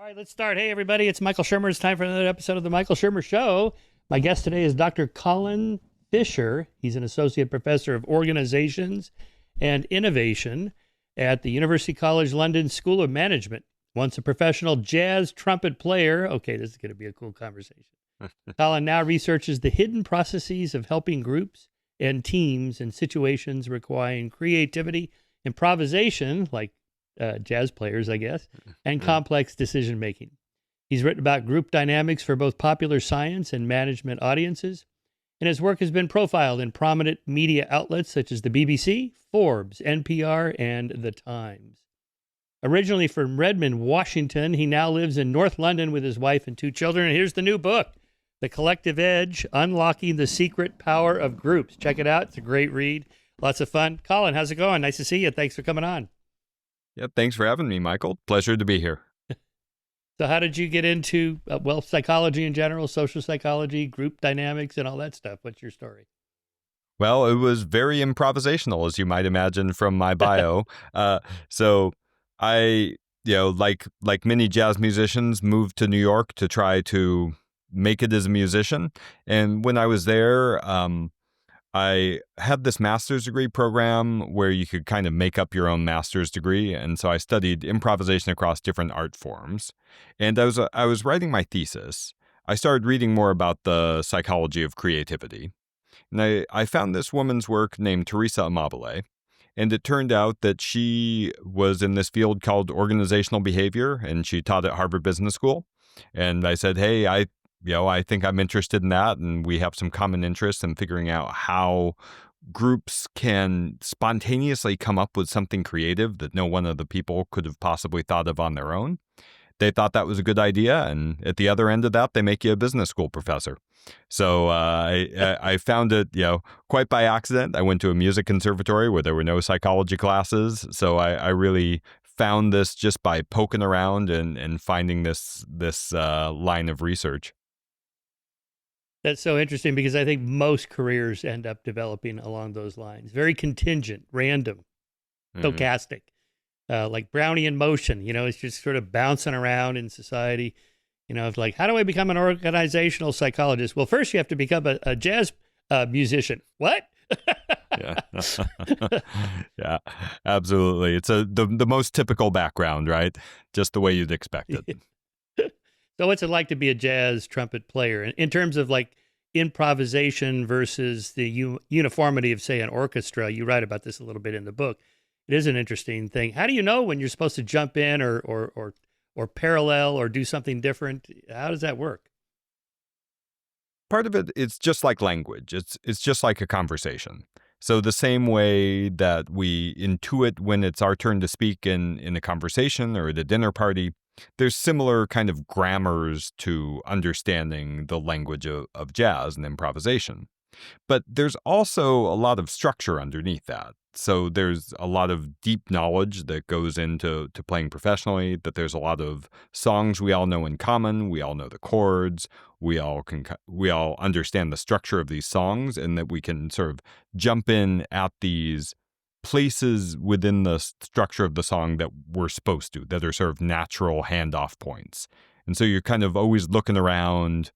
right, let's start. Hey, everybody, it's Michael Shermer. It's time for another episode of The Michael Shermer Show. My guest today is Dr. Colin Fisher. He's an associate professor of organizations and innovation at the University College London School of Management. Once a professional jazz trumpet player. Okay, this is going to be a cool conversation. Colin now researches the hidden processes of helping groups and teams in situations requiring creativity, improvisation, like jazz players, I guess, and complex decision making. He's written about group dynamics for both popular science and management audiences, and his work has been profiled in prominent media outlets such as the BBC, Forbes, NPR, and The Times. Originally from Redmond, Washington, he now lives in North London with his wife and two children. And here's the new book, The Collective Edge, Unlocking the Secret Power of Groups. Check it out. It's a great read. Lots of fun. Colin, how's it going? Nice to see you. Thanks for coming on. Yeah, thanks for having me, Michael. Pleasure to be here. So how did you get into, psychology in general, social psychology, group dynamics, and all that stuff? What's your story? Well, it was very improvisational, as you might imagine from my bio. So I, like many jazz musicians, moved to New York to try to make it as a musician. And when I was there, I had this master's degree program where you could kind of make up your own master's degree. And so I studied improvisation across different art forms. And I was writing my thesis. I started reading more about the psychology of creativity. And I found this woman's work named Teresa Amabile. And it turned out that she was in this field called organizational behavior, and she taught at Harvard Business School. And I said, hey, I think I'm interested in that, and we have some common interests in figuring out how groups can spontaneously come up with something creative that no one of the people could have possibly thought of on their own. They thought that was a good idea, and at the other end of that, they make you a business school professor. So I found it, quite by accident. I went to a music conservatory where there were no psychology classes, so I really found this just by poking around and finding this line of research. That's so interesting because I think most careers end up developing along those lines. Very contingent, random, stochastic, like Brownian motion. It's just sort of bouncing around in society. It's like, how do I become an organizational psychologist? Well, first you have to become a jazz musician. What? Yeah, yeah, absolutely. It's the most typical background, right? Just the way you'd expect it. So what's it like to be a jazz trumpet player in terms of like improvisation versus the uniformity of, say, an orchestra? You write about this a little bit in the book. It is an interesting thing. How do you know when you're supposed to jump in or parallel or do something different? How does that work? Part of it's just like language. It's just like a conversation. So the same way that we intuit when it's our turn to speak in a conversation or at a dinner party, there's similar kind of grammars to understanding the language of jazz and improvisation. But there's also a lot of structure underneath that. So there's a lot of deep knowledge that goes into playing professionally, that there's a lot of songs we all know in common. We all know the chords. We all understand the structure of these songs, and that we can sort of jump in at these places within the structure of the song that we're supposed to, that are sort of natural handoff points. And so you're kind of always looking around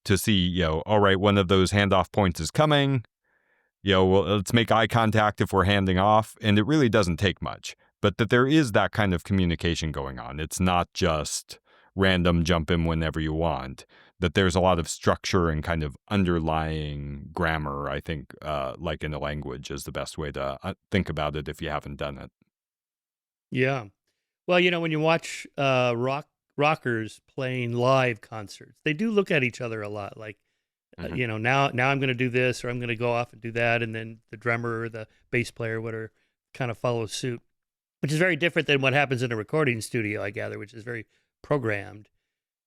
to see, all right, one of those handoff points is coming. Well, let's make eye contact if we're handing off. And it really doesn't take much, but that there is that kind of communication going on. It's not just random jump in whenever you want, that there's a lot of structure and kind of underlying grammar, I think, like in a language is the best way to think about it if you haven't done it. Yeah. Well, when you watch rockers playing live concerts, they do look at each other a lot. Like, now I'm going to do this, or I'm going to go off and do that. And then the drummer or the bass player, whatever, kind of follows suit, which is very different than what happens in a recording studio, I gather, which is very programmed.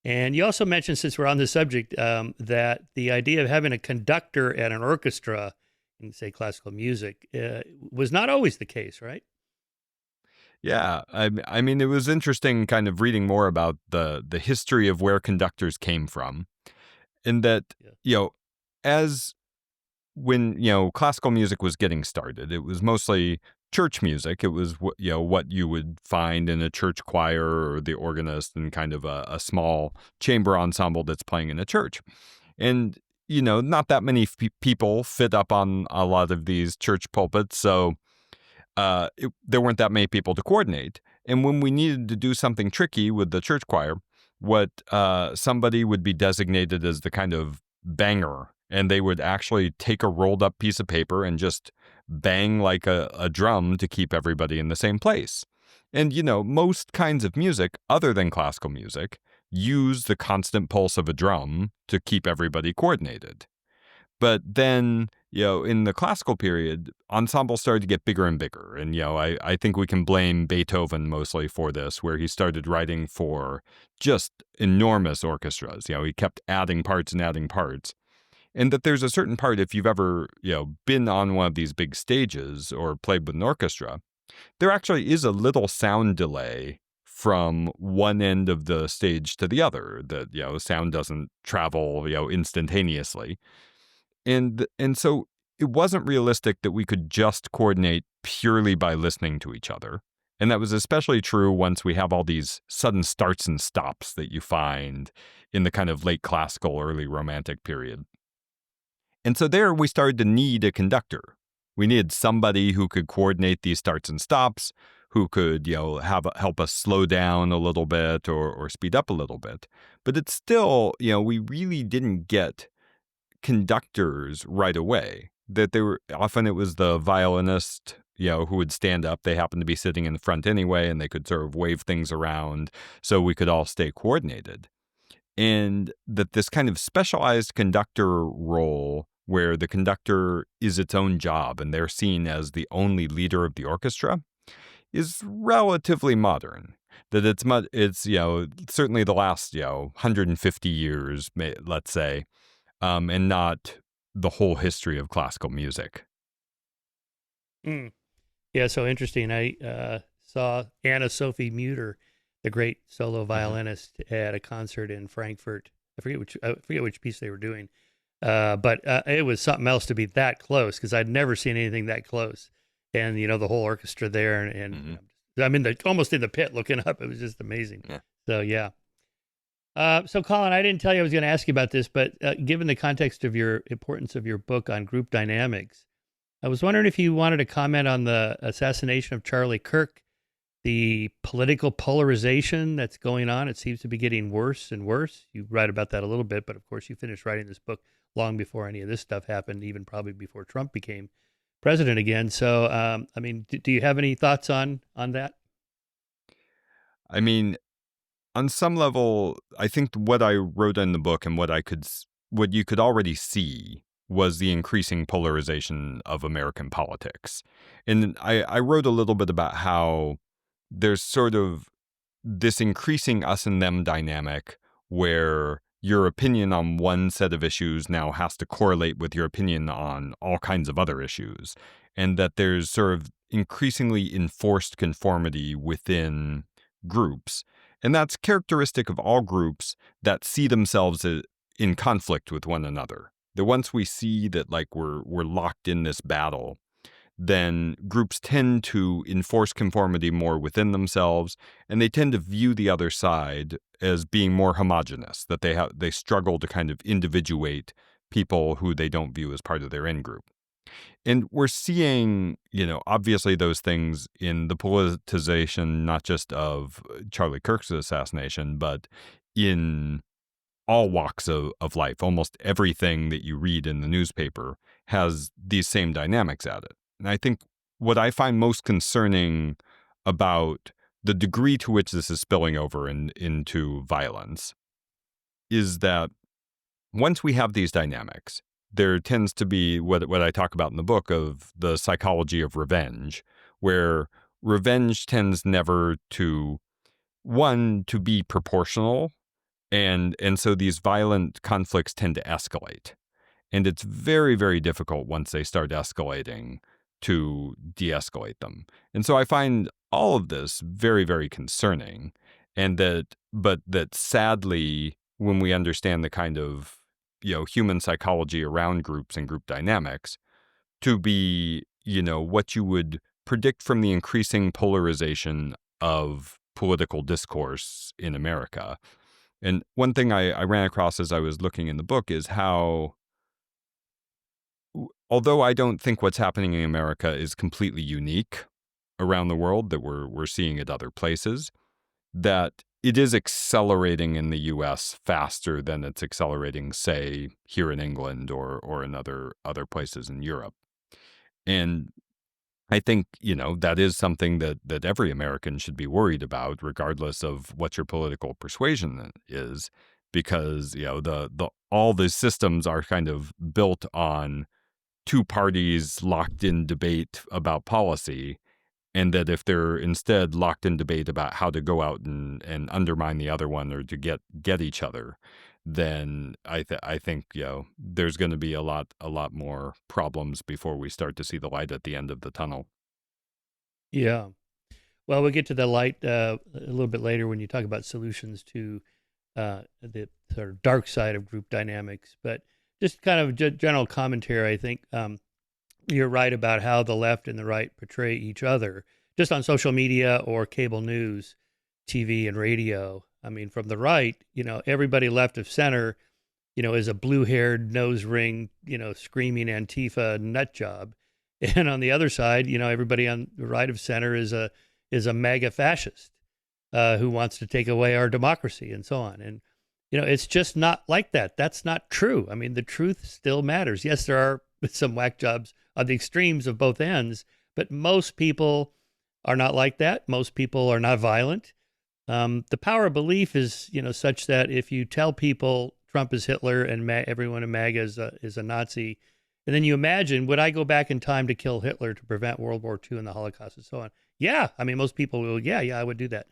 And you also mentioned, since we're on the subject, that the idea of having a conductor at an orchestra in, say, classical music was not always the case, right? Yeah, I mean, it was interesting kind of reading more about the history of where conductors came from. In that, as when, classical music was getting started, it was mostly church music. It was what you would find in a church choir or the organist and kind of a small chamber ensemble that's playing in a church. And not that many people fit up on a lot of these church pulpits, so there weren't that many people to coordinate. And when we needed to do something tricky with the church choir, what somebody would be designated as the kind of banger, and they would actually take a rolled up piece of paper and just bang like a drum to keep everybody in the same place. And, most kinds of music, other than classical music, use the constant pulse of a drum to keep everybody coordinated. But then, in the classical period, ensembles started to get bigger and bigger. And, I think we can blame Beethoven mostly for this, where he started writing for just enormous orchestras. He kept adding parts and adding parts. And that there's a certain part, if you've ever, been on one of these big stages or played with an orchestra, there actually is a little sound delay from one end of the stage to the other. That, sound doesn't travel, instantaneously. And so it wasn't realistic that we could just coordinate purely by listening to each other. And that was especially true once we have all these sudden starts and stops that you find in the kind of late classical, early romantic period. And so there we started to need a conductor. We needed somebody who could coordinate these starts and stops, who could, help us slow down a little bit or speed up a little bit. But it's still, we really didn't get conductors right away. That it was the violinist, who would stand up. They happened to be sitting in the front anyway, and they could sort of wave things around so we could all stay coordinated. And that this kind of specialized conductor role, where the conductor is its own job and they're seen as the only leader of the orchestra, is relatively modern. That it's certainly the last 150 years, let's say, and not the whole history of classical music. Yeah, so interesting. I saw Anna Sophie Mutter, the great solo violinist, at a concert in Frankfurt. I forget which piece they were doing, but it was something else to be that close, because I'd never seen anything that close. And the whole orchestra there, and I'm almost in the pit looking up. It was just amazing. Yeah. So yeah. So Colin, I didn't tell you I was going to ask you about this, but given the context of your importance of your book on group dynamics, I was wondering if you wanted to comment on the assassination of Charlie Kirk, the political polarization that's going on. It seems to be getting worse and worse. You write about that a little bit, but of course you finished writing this book long before any of this stuff happened, even probably before Trump became president again. So, do you have any thoughts on that? I mean, on some level, I think what I wrote in the book and what you could already see was the increasing polarization of American politics. And I wrote a little bit about how there's sort of this increasing us and them dynamic where your opinion on one set of issues now has to correlate with your opinion on all kinds of other issues. And that there's sort of increasingly enforced conformity within groups. And that's characteristic of all groups that see themselves in conflict with one another. That once we see that we're locked in this battle, then groups tend to enforce conformity more within themselves, and they tend to view the other side as being more homogenous, that they struggle to kind of individuate people who they don't view as part of their in-group. And we're seeing, obviously those things in the politicization, not just of Charlie Kirk's assassination, but in all walks of life. Almost everything that you read in the newspaper has these same dynamics at it. And I think what I find most concerning about the degree to which this is spilling over into violence is that once we have these dynamics, there tends to be what I talk about in the book of the psychology of revenge, where revenge tends never to be proportional. And so these violent conflicts tend to escalate. And it's very, very difficult once they start escalating to de-escalate them. And so I find all of this very, very concerning. But that sadly, when we understand the kind of, human psychology around groups and group dynamics, to be, what you would predict from the increasing polarization of political discourse in America. And one thing I ran across as I was looking in the book is how, although I don't think what's happening in America is completely unique around the world, that we're seeing at other places, that it is accelerating in the U.S. faster than it's accelerating, say, here in England or in other places in Europe. And I think, that is something that every American should be worried about, regardless of what your political persuasion is, because, all the systems are kind of built on two parties locked in debate about policy. And that if they're instead locked in debate about how to go out and undermine the other one or to get each other, then I think there's going to be a lot more problems before we start to see the light at the end of the tunnel. Yeah. Well, we'll get to the light a little bit later when you talk about solutions to the sort of dark side of group dynamics. But just kind of general commentary, I think you're right about how the left and the right portray each other just on social media or cable news, TV and radio. I mean, from the right, everybody left of center, is a blue-haired, nose ring, screaming Antifa nut job. And on the other side, everybody on the right of center is a MAGA fascist who wants to take away our democracy and so on. And, it's just not like that. That's not true. I mean, the truth still matters. Yes, there are some whack jobs on the extremes of both ends, but most people are not like that. Most people are not violent. The power of belief is, such that if you tell people Trump is Hitler and everyone in MAGA is a Nazi, and then you imagine, would I go back in time to kill Hitler to prevent World War II and the Holocaust and so on? Yeah. I mean, most people will, yeah, I would do that.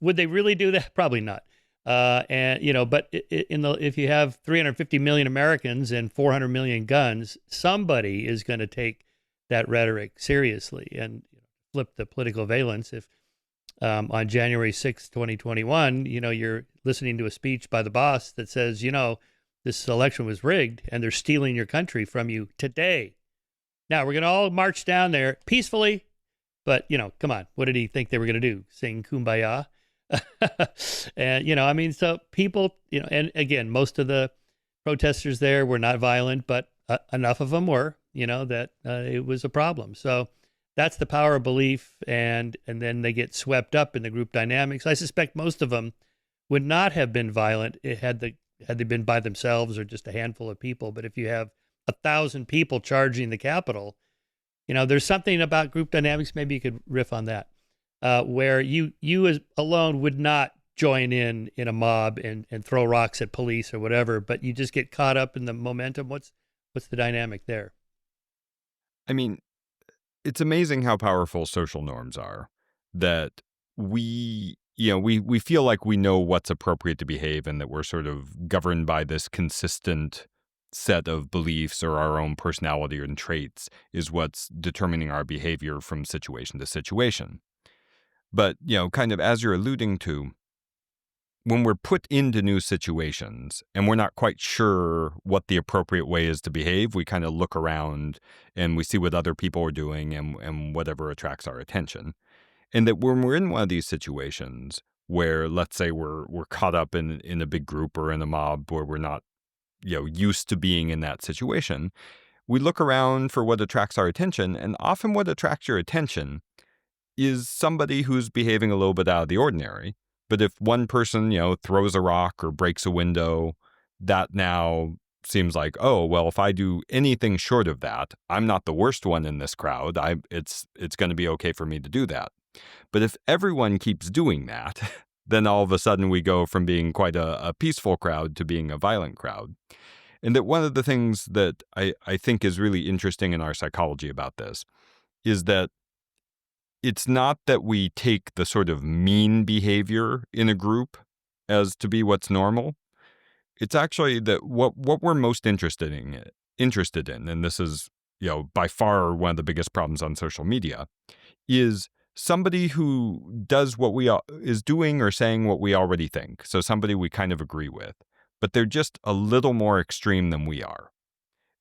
Would they really do that? Probably not. But if you have 350 million Americans and 400 million guns, somebody is going to take that rhetoric seriously and flip the political valence. If on January 6th, 2021, you're listening to a speech by the boss that says, this election was rigged and they're stealing your country from you today. Now we're going to all march down there peacefully, but come on, what did he think they were going to do? Sing Kumbaya? And, so people, and again, most of the protesters there were not violent, but enough of them were, that it was a problem. So that's the power of belief. And then they get swept up in the group dynamics. I suspect most of them would not have been violent had they been by themselves or just a handful of people. But if you have 1,000 people charging the Capitol, there's something about group dynamics. Maybe you could riff on that. Where you as alone would not join in a mob and throw rocks at police or whatever, but you just get caught up in the momentum. What's the dynamic there? I mean, it's amazing how powerful social norms are, that we feel like we know what's appropriate to behave and that we're sort of governed by this consistent set of beliefs, or our own personality and traits is what's determining our behavior from situation to situation. But, kind of as you're alluding to, when we're put into new situations and we're not quite sure what the appropriate way is to behave, we kind of look around and we see what other people are doing and whatever attracts our attention. And that when we're in one of these situations where, let's say, we're caught up in a big group or in a mob where we're not, used to being in that situation, we look around for what attracts our attention. And often what attracts your attention is somebody who's behaving a little bit out of the ordinary. But if one person, throws a rock or breaks a window, that now seems like, oh, well, if I do anything short of that, I'm not the worst one in this crowd. It's going to be okay for me to do that. But if everyone keeps doing that, then all of a sudden we go from being quite a peaceful crowd to being a violent crowd. And that one of the things that I think is really interesting in our psychology about this is that it's not that we take the sort of mean behavior in a group as to be what's normal. It's actually that what we're most interested in, and this is, by far one of the biggest problems on social media, is somebody who does what is doing or saying what we already think. So somebody we kind of agree with, but they're just a little more extreme than we are.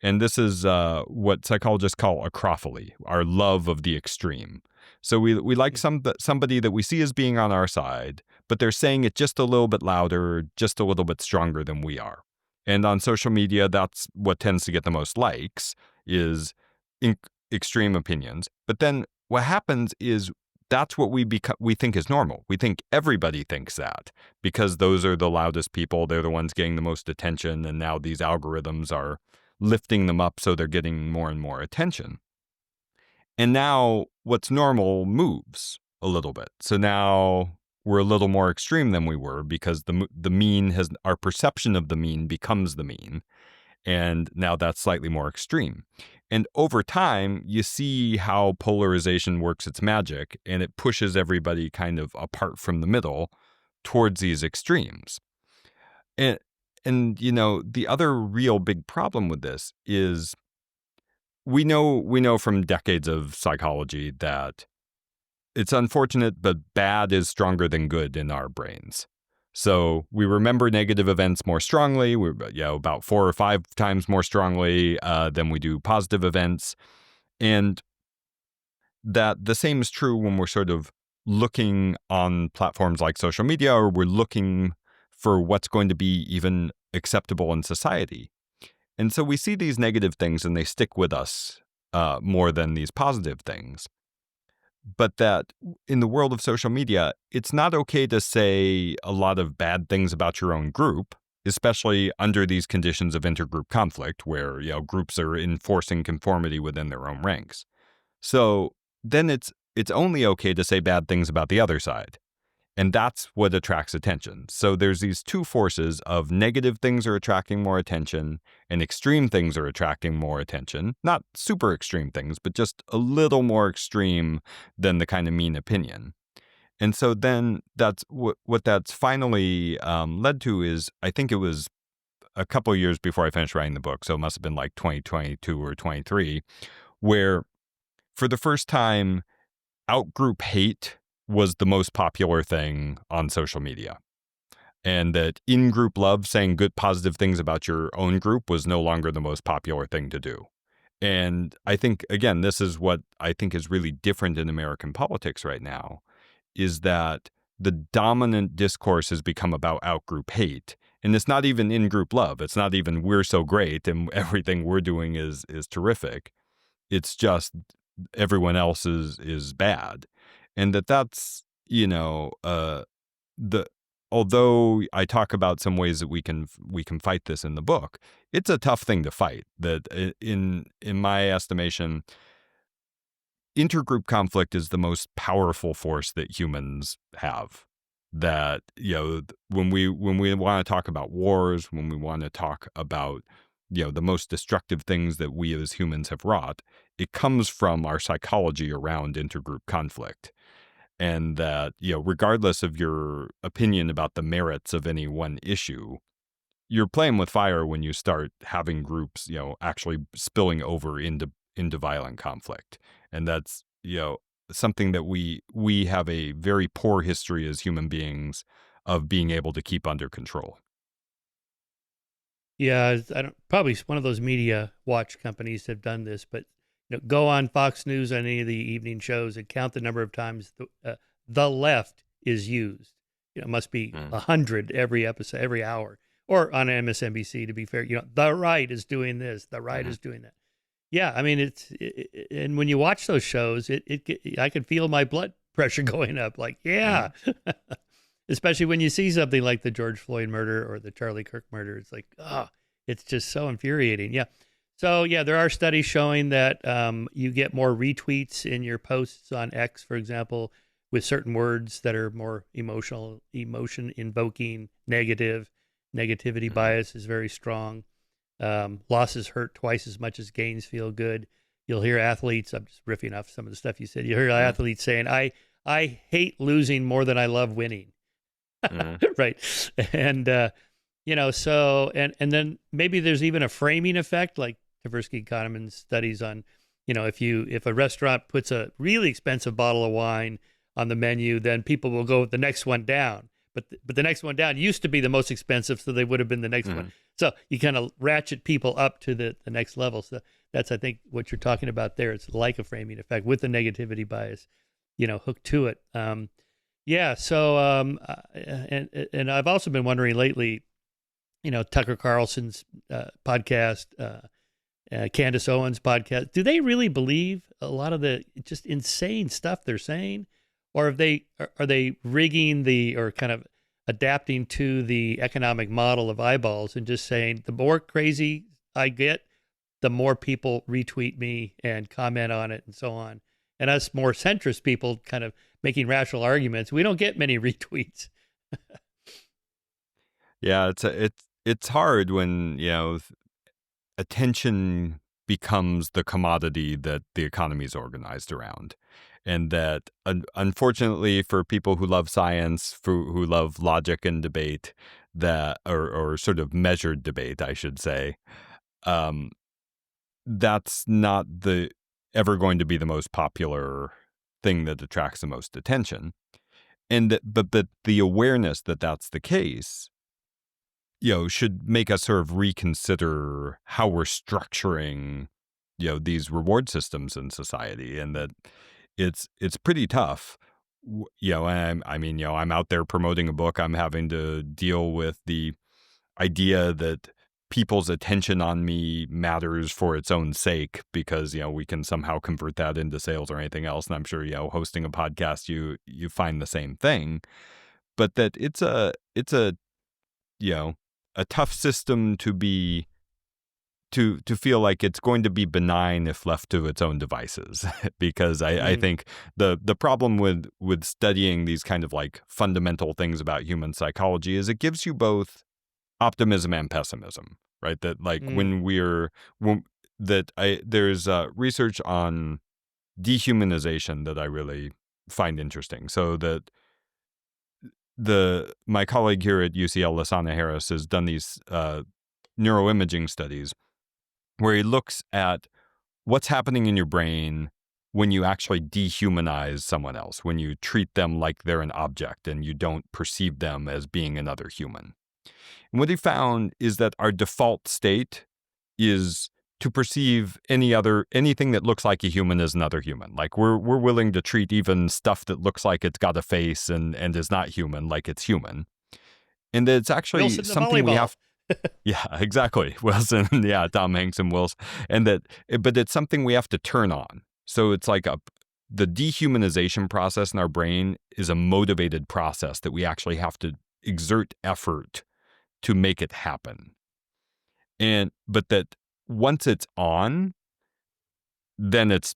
And this is what psychologists call acrophily, our love of the extreme. So we like somebody that we see as being on our side, but they're saying it just a little bit louder, just a little bit stronger than we are. And on social media, that's what tends to get the most likes, is extreme opinions. But then what happens is that's what we think is normal. We think everybody thinks that because those are the loudest people. They're the ones getting the most attention. And now these algorithms are lifting them up so they're getting more and more attention. And now what's normal moves a little bit. So now we're a little more extreme than we were because the mean our perception of the mean becomes the mean. And now that's slightly more extreme. And over time, you see how polarization works its magic, and it pushes everybody kind of apart from the middle towards these extremes. And the other real big problem with this is we know from decades of psychology that it's unfortunate, but bad is stronger than good in our brains. So we remember negative events more strongly. We're about 4 or 5 times more strongly than we do positive events. And that the same is true when we're sort of looking on platforms like social media, or we're looking for what's going to be even acceptable in society. And so we see these negative things and they stick with us more than these positive things. But that in the world of social media, it's not okay to say a lot of bad things about your own group, especially under these conditions of intergroup conflict where, groups are enforcing conformity within their own ranks. So then it's only okay to say bad things about the other side. And that's what attracts attention. So there's these two forces of negative things are attracting more attention and extreme things are attracting more attention. Not super extreme things, but just a little more extreme than the kind of mean opinion. And so then that's what that's finally led to is, I think it was a couple of years before I finished writing the book, so it must have been like 2022 or 23, where for the first time, outgroup hate was the most popular thing on social media. And that in-group love, saying good positive things about your own group, was no longer the most popular thing to do. And I think, again, this is what I think is really different in American politics right now, is that the dominant discourse has become about outgroup hate. And it's not even in-group love. It's not even we're so great and everything we're doing is terrific. It's just everyone else is bad. And that's, although I talk about some ways that we can fight this in the book, it's a tough thing to fight. That in my estimation, intergroup conflict is the most powerful force that humans have. That, when we want to talk about wars, when we want to talk about, the most destructive things that we as humans have wrought, it comes from our psychology around intergroup conflict. And that, regardless of your opinion about the merits of any one issue, you're playing with fire when you start having groups, actually spilling over into violent conflict. And that's, something that we have a very poor history as human beings of being able to keep under control. Yeah, probably one of those media watch companies have done this, but go on Fox News on any of the evening shows and count the number of times the left is used. It must be 100 every episode, every hour, or on MSNBC. To be fair, the right is doing this, the right is doing that. Yeah, I mean and when you watch those shows, I can feel my blood pressure going up. Like, especially when you see something like the George Floyd murder or the Charlie Kirk murder. It's like, it's just so infuriating. Yeah. So, there are studies showing that you get more retweets in your posts on X, for example, with certain words that are more emotion-invoking, negativity bias is very strong. Losses hurt twice as much as gains feel good. You'll hear athletes, I'm just riffing off some of the stuff you said, you'll hear athletes saying, I hate losing more than I love winning. Right. And, so, and then maybe there's even a framing effect, like Tversky-Kahneman's studies on, if a restaurant puts a really expensive bottle of wine on the menu, then people will go with the next one down. but the next one down used to be the most expensive, so they would have been the next one. So you kind of ratchet people up to the next level. So that's, I think, what you're talking about there. It's like a framing effect with the negativity bias, hooked to it. Yeah. So and I've also been wondering lately, Tucker Carlson's podcast, Candace Owens' podcast. Do they really believe a lot of the just insane stuff they're saying, or are they rigging or kind of adapting to the economic model of eyeballs and just saying the more crazy I get, the more people retweet me and comment on it and so on. And us more centrist people kind of making rational arguments, we don't get many retweets. Yeah, it's hard when, attention becomes the commodity that the economy is organized around. And that, unfortunately, for people who love science, who love logic and debate, or sort of measured debate, I should say, that's not ever going to be the most popular thing that attracts the most attention. But the awareness that that's the case, should make us sort of reconsider how we're structuring, these reward systems in society, and that it's pretty tough. I'm out there promoting a book. I'm having to deal with the idea that people's attention on me matters for its own sake, because, we can somehow convert that into sales or anything else. And I'm sure, hosting a podcast, you find the same thing, but that it's a tough system to feel like it's going to be benign if left to its own devices. Because I think the problem with studying these kind of like fundamental things about human psychology is it gives you both optimism and pessimism, right? That like there's research on dehumanization that I really find interesting. So that my colleague here at UCL, Lasana Harris, has done these neuroimaging studies where he looks at what's happening in your brain when you actually dehumanize someone else, when you treat them like they're an object and you don't perceive them as being another human. And what he found is that our default state is to perceive anything that looks like a human as another human. Like we're willing to treat even stuff that looks like it's got a face and is not human like it's human. And that it's actually Wilson, something we have. Yeah, exactly. Wilson, yeah, Tom Hanks and Wilson. But it's something we have to turn on. So it's like the dehumanization process in our brain is a motivated process that we actually have to exert effort to make it happen. But that once it's on, then it's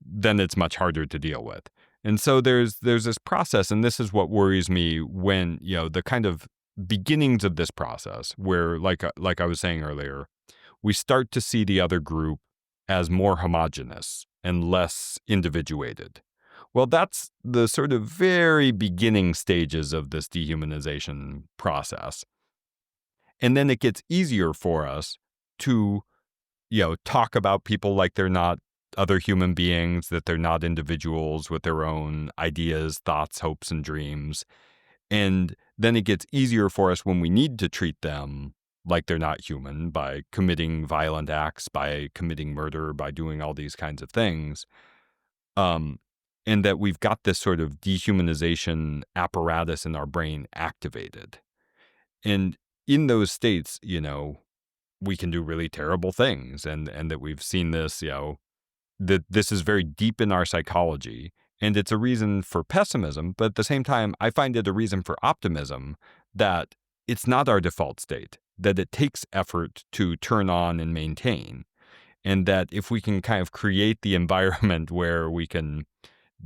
much harder to deal with. And so there's this process, and this is what worries me when, the kind of beginnings of this process where, like I was saying earlier, we start to see the other group as more homogenous and less individuated. Well, that's the sort of very beginning stages of this dehumanization process. And then it gets easier for us to, talk about people like they're not other human beings, that they're not individuals with their own ideas, thoughts, hopes, and dreams. And then it gets easier for us when we need to treat them like they're not human by committing violent acts, by committing murder, by doing all these kinds of things. And that we've got this sort of dehumanization apparatus in our brain activated. And in those states, we can do really terrible things, and that we've seen this, that this is very deep in our psychology, and it's a reason for pessimism. But at the same time, I find it a reason for optimism that it's not our default state, that it takes effort to turn on and maintain, and that if we can kind of create the environment where we can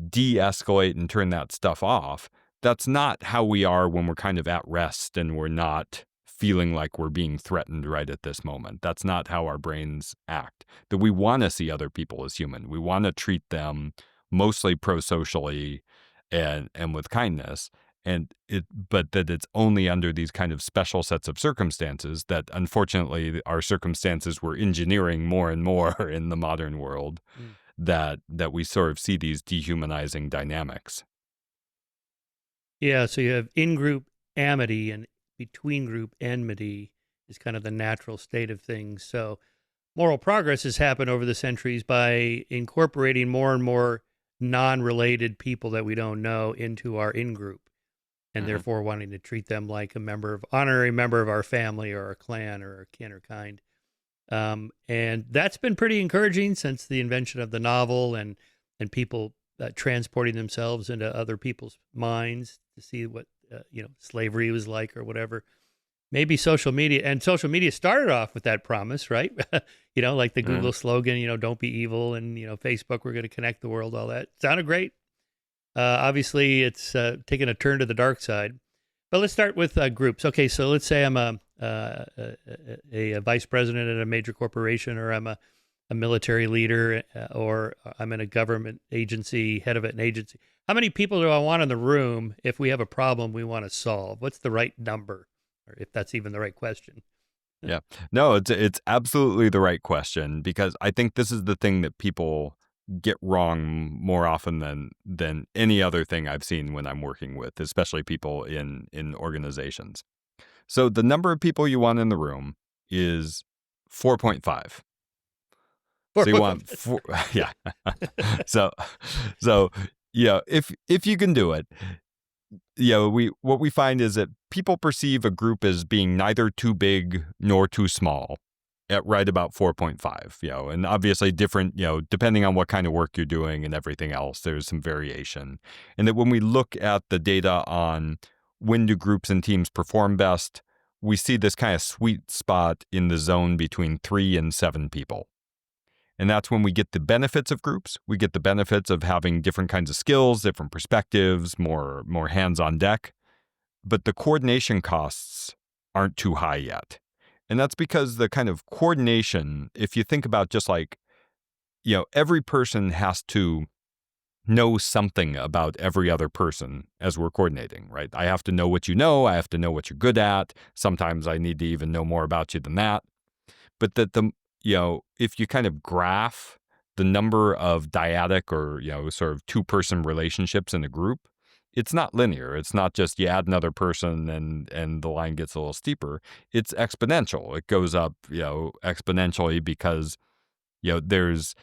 de-escalate and turn that stuff off, that's not how we are when we're kind of at rest and we're not feeling like we're being threatened right at this moment. That's not how our brains act. That we want to see other people as human. We want to treat them mostly pro-socially and with kindness. But that it's only under these kind of special sets of circumstances that, unfortunately, our circumstances we're engineering more and more in the modern world, that we sort of see these dehumanizing dynamics. Yeah, so you have in-group amity and between group enmity is kind of the natural state of things. So moral progress has happened over the centuries by incorporating more and more non-related people that we don't know into our in-group, and therefore wanting to treat them like a honorary member of our family or our clan or our kin or kind. And that's been pretty encouraging since the invention of the novel and people transporting themselves into other people's minds to see what slavery was like or whatever. Maybe social media started off with that promise, right? Like the Google slogan, don't be evil, and Facebook, we're going to connect the world. All that sounded great. Obviously, it's taken a turn to the dark side. But let's start with groups. Okay, so let's say I'm a vice president at a major corporation, or I'm a military leader, or I'm in a government agency, head of an agency. How many people do I want in the room if we have a problem we want to solve? What's the right number, or if that's even the right question? Yeah, no, it's absolutely the right question, because I think this is the thing that people get wrong more often than any other thing I've seen when I'm working with, especially people in organizations. So the number of people you want in the room is 4.5. So you want four, yeah. so if you can do it, what we find is that people perceive a group as being neither too big nor too small at right about 4.5, and obviously different, depending on what kind of work you're doing and everything else, there's some variation. And that when we look at the data on when do groups and teams perform best, we see this kind of sweet spot in the zone between 3 and 7 people. And that's when we get the benefits of groups. We get the benefits of having different kinds of skills, different perspectives, more hands on deck. But the coordination costs aren't too high yet. And that's because the kind of coordination, if you think about just like, every person has to know something about every other person as we're coordinating, right? I have to know what you know. I have to know what you're good at. Sometimes I need to even know more about you than that. But that if you kind of graph the number of dyadic or, sort of two-person relationships in a group, it's not linear. It's not just you add another person and the line gets a little steeper. It's exponential. It goes up, exponentially because, there's,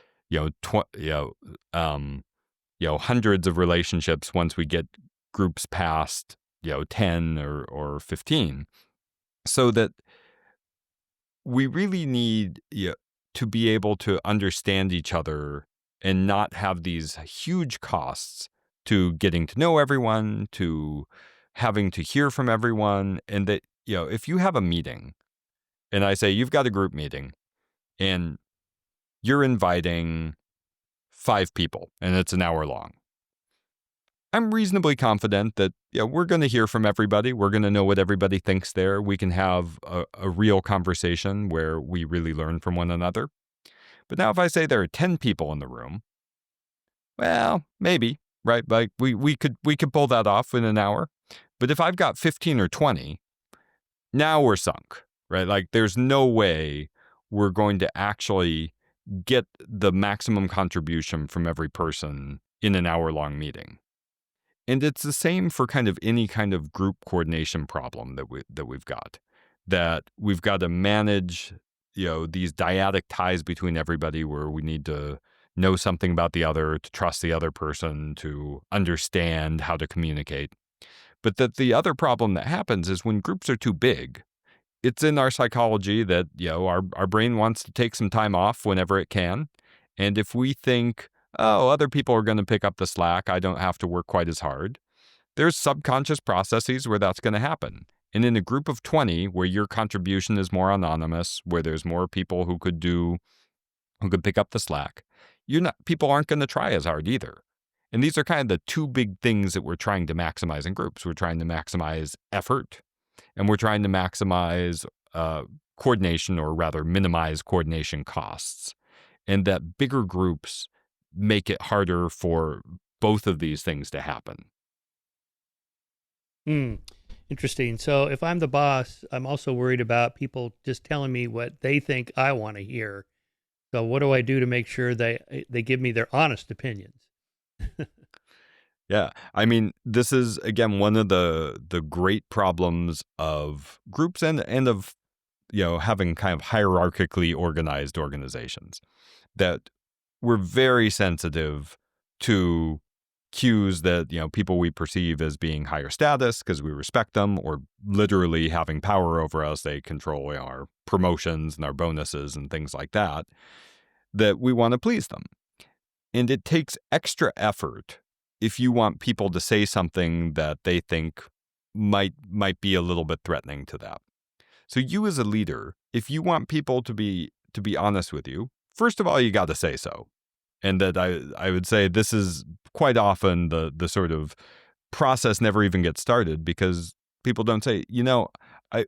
hundreds of relationships once we get groups past, 10 or 15. So that we really need to be able to understand each other and not have these huge costs to getting to know everyone, to having to hear from everyone. And that, if you have a meeting and I say, you've got a group meeting and you're inviting 5 people and it's an hour long, I'm reasonably confident that we're going to hear from everybody. We're going to know what everybody thinks there. We can have a real conversation where we really learn from one another. But now if I say there are 10 people in the room, well, maybe, right? Like we could pull that off in an hour. But if I've got 15 or 20, now we're sunk, right? Like there's no way we're going to actually get the maximum contribution from every person in an hour-long meeting. And it's the same for kind of any kind of group coordination problem that we've got. That we've got to manage, these dyadic ties between everybody where we need to know something about the other, to trust the other person, to understand how to communicate. But that the other problem that happens is when groups are too big, it's in our psychology that, our brain wants to take some time off whenever it can. And if we think, oh, other people are going to pick up the slack, I don't have to work quite as hard, there's subconscious processes where that's going to happen. And in a group of 20, where your contribution is more anonymous, where there's more people who could pick up the slack, people aren't going to try as hard either. And these are kind of the two big things that we're trying to maximize in groups. We're trying to maximize effort, and we're trying to maximize coordination, or rather minimize coordination costs. And that bigger groups make it harder for both of these things to happen. Interesting. So if I'm the boss, I'm also worried about people just telling me what they think I want to hear. So what do I do to make sure they give me their honest opinions? Yeah. I mean, this is again one of the great problems of groups and of having kind of hierarchically organized organizations, that we're very sensitive to cues that people we perceive as being higher status because we respect them, or literally having power over us. They control our promotions and our bonuses and things like that, that we want to please them. And it takes extra effort if you want people to say something that they think might be a little bit threatening to them. So you as a leader, if you want people to be honest with you, first of all, you got to say so. And that I would say this is quite often the sort of process never even gets started, because people don't say,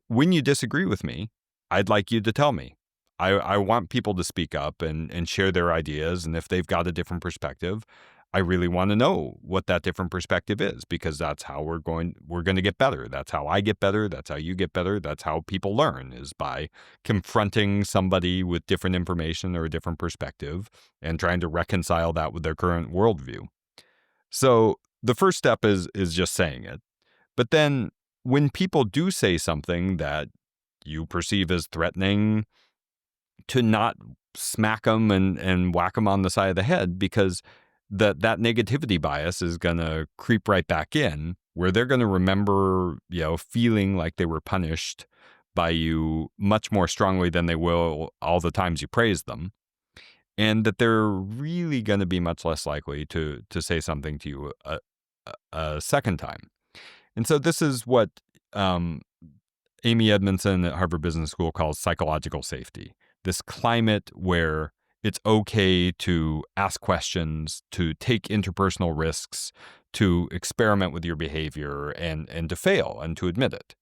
when you disagree with me, I'd like you to tell me. I want people to speak up and share their ideas. And if they've got a different perspective, I really want to know what that different perspective is, because that's how we're going to get better. That's how I get better. That's how you get better. That's how people learn, is by confronting somebody with different information or a different perspective and trying to reconcile that with their current worldview. So the first step is just saying it. But then when people do say something that you perceive as threatening, to not smack them and whack them on the side of the head, because that negativity bias is going to creep right back in, where they're going to remember, feeling like they were punished by you much more strongly than they will all the times you praise them. And that they're really going to be much less likely to say something to you a second time. And so this is what Amy Edmondson at Harvard Business School calls psychological safety. This climate where it's okay to ask questions, to take interpersonal risks, to experiment with your behavior, and to fail and to admit it.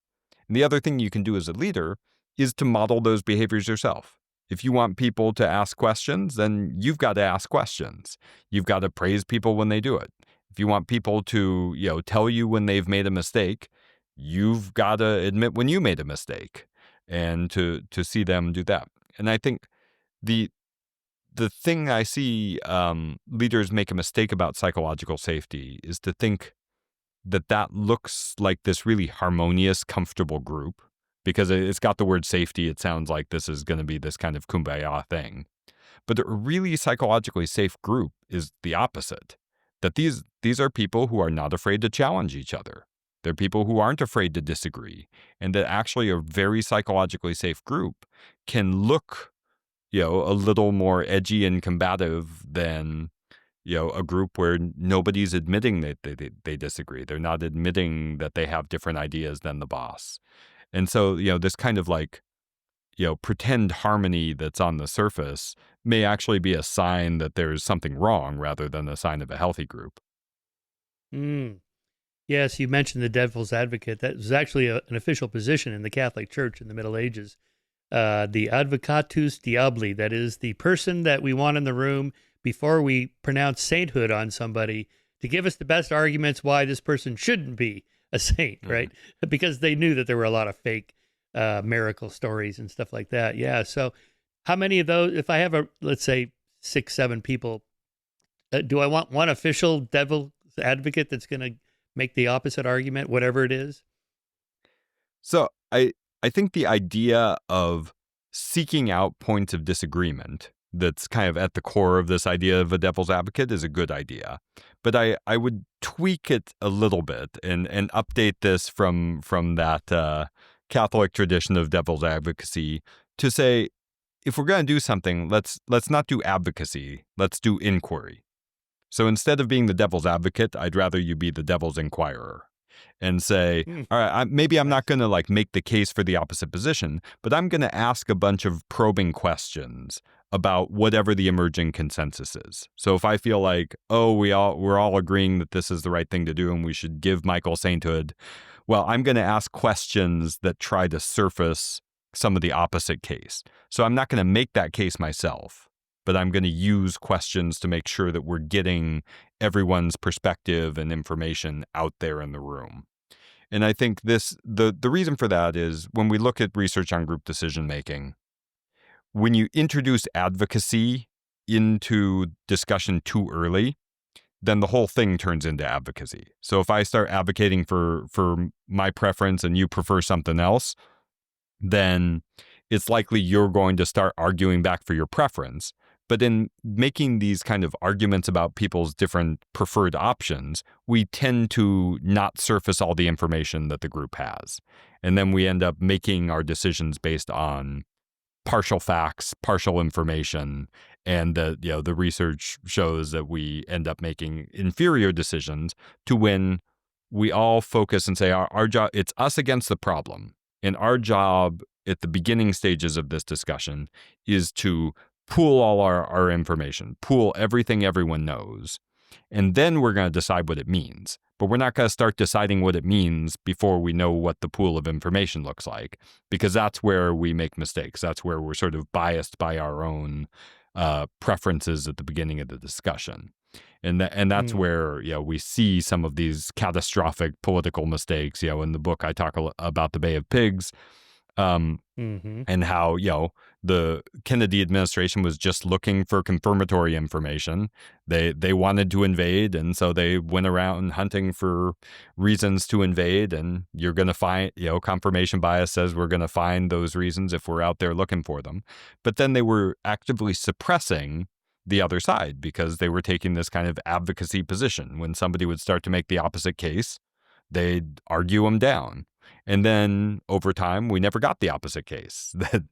And the other thing you can do as a leader is to model those behaviors yourself. If you want people to ask questions, then you've got to ask questions. You've got to praise people when they do it. If you want people to, tell you when they've made a mistake, you've got to admit when you made a mistake, and to see them do that. And I think the thing I see leaders make a mistake about psychological safety is to think that looks like this really harmonious, comfortable group, because it's got the word safety. It sounds like this is going to be this kind of kumbaya thing. But a really psychologically safe group is the opposite. That these are people who are not afraid to challenge each other. They're people who aren't afraid to disagree. And that actually a very psychologically safe group can look, a little more edgy and combative than, a group where nobody's admitting that they disagree. They're not admitting that they have different ideas than the boss. And so, this kind of like, pretend harmony that's on the surface may actually be a sign that there's something wrong rather than a sign of a healthy group. Yes, you mentioned the devil's advocate. That was actually an official position in the Catholic Church in the Middle Ages. The advocatus diaboli, that is the person that we want in the room before we pronounce sainthood on somebody, to give us the best arguments why this person shouldn't be a saint, right? Because they knew that there were a lot of fake miracle stories and stuff like that. Yeah. So how many of those, if I have let's say 6, 7 people, do I want one official devil's advocate that's going to make the opposite argument, whatever it is? So I think the idea of seeking out points of disagreement that's kind of at the core of this idea of a devil's advocate is a good idea. But I would tweak it a little bit and update this from that Catholic tradition of devil's advocacy to say, if we're going to do something, let's not do advocacy, let's do inquiry. So instead of being the devil's advocate, I'd rather you be the devil's inquirer and say, all right, maybe I'm not going to like make the case for the opposite position, but I'm going to ask a bunch of probing questions about whatever the emerging consensus is. So if I feel like, we're all agreeing that this is the right thing to do and we should give Michael sainthood, well, I'm going to ask questions that try to surface some of the opposite case. So I'm not going to make that case myself, but I'm going to use questions to make sure that we're getting everyone's perspective and information out there in the room. And I think the reason for that is when we look at research on group decision making, when you introduce advocacy into discussion too early, then the whole thing turns into advocacy. So if I start advocating for my preference and you prefer something else, then it's likely you're going to start arguing back for your preference. But in making these kind of arguments about people's different preferred options, we tend to not surface all the information that the group has. And then we end up making our decisions based on partial facts, partial information, and the research shows that we end up making inferior decisions to when we all focus and say our job, it's us against the problem. And our job at the beginning stages of this discussion is to pool all our information, pool everything everyone knows. And then we're going to decide what it means. But we're not going to start deciding what it means before we know what the pool of information looks like, because that's where we make mistakes. That's where we're sort of biased by our own preferences at the beginning of the discussion. And that's where we see some of these catastrophic political mistakes. In the book, I talk about the Bay of Pigs. And how, the Kennedy administration was just looking for confirmatory information. They wanted to invade, and so they went around hunting for reasons to invade. And you're going to find, confirmation bias says we're going to find those reasons if we're out there looking for them. But then they were actively suppressing the other side because they were taking this kind of advocacy position. When somebody would start to make the opposite case, they'd argue them down. And then over time, we never got the opposite case, that,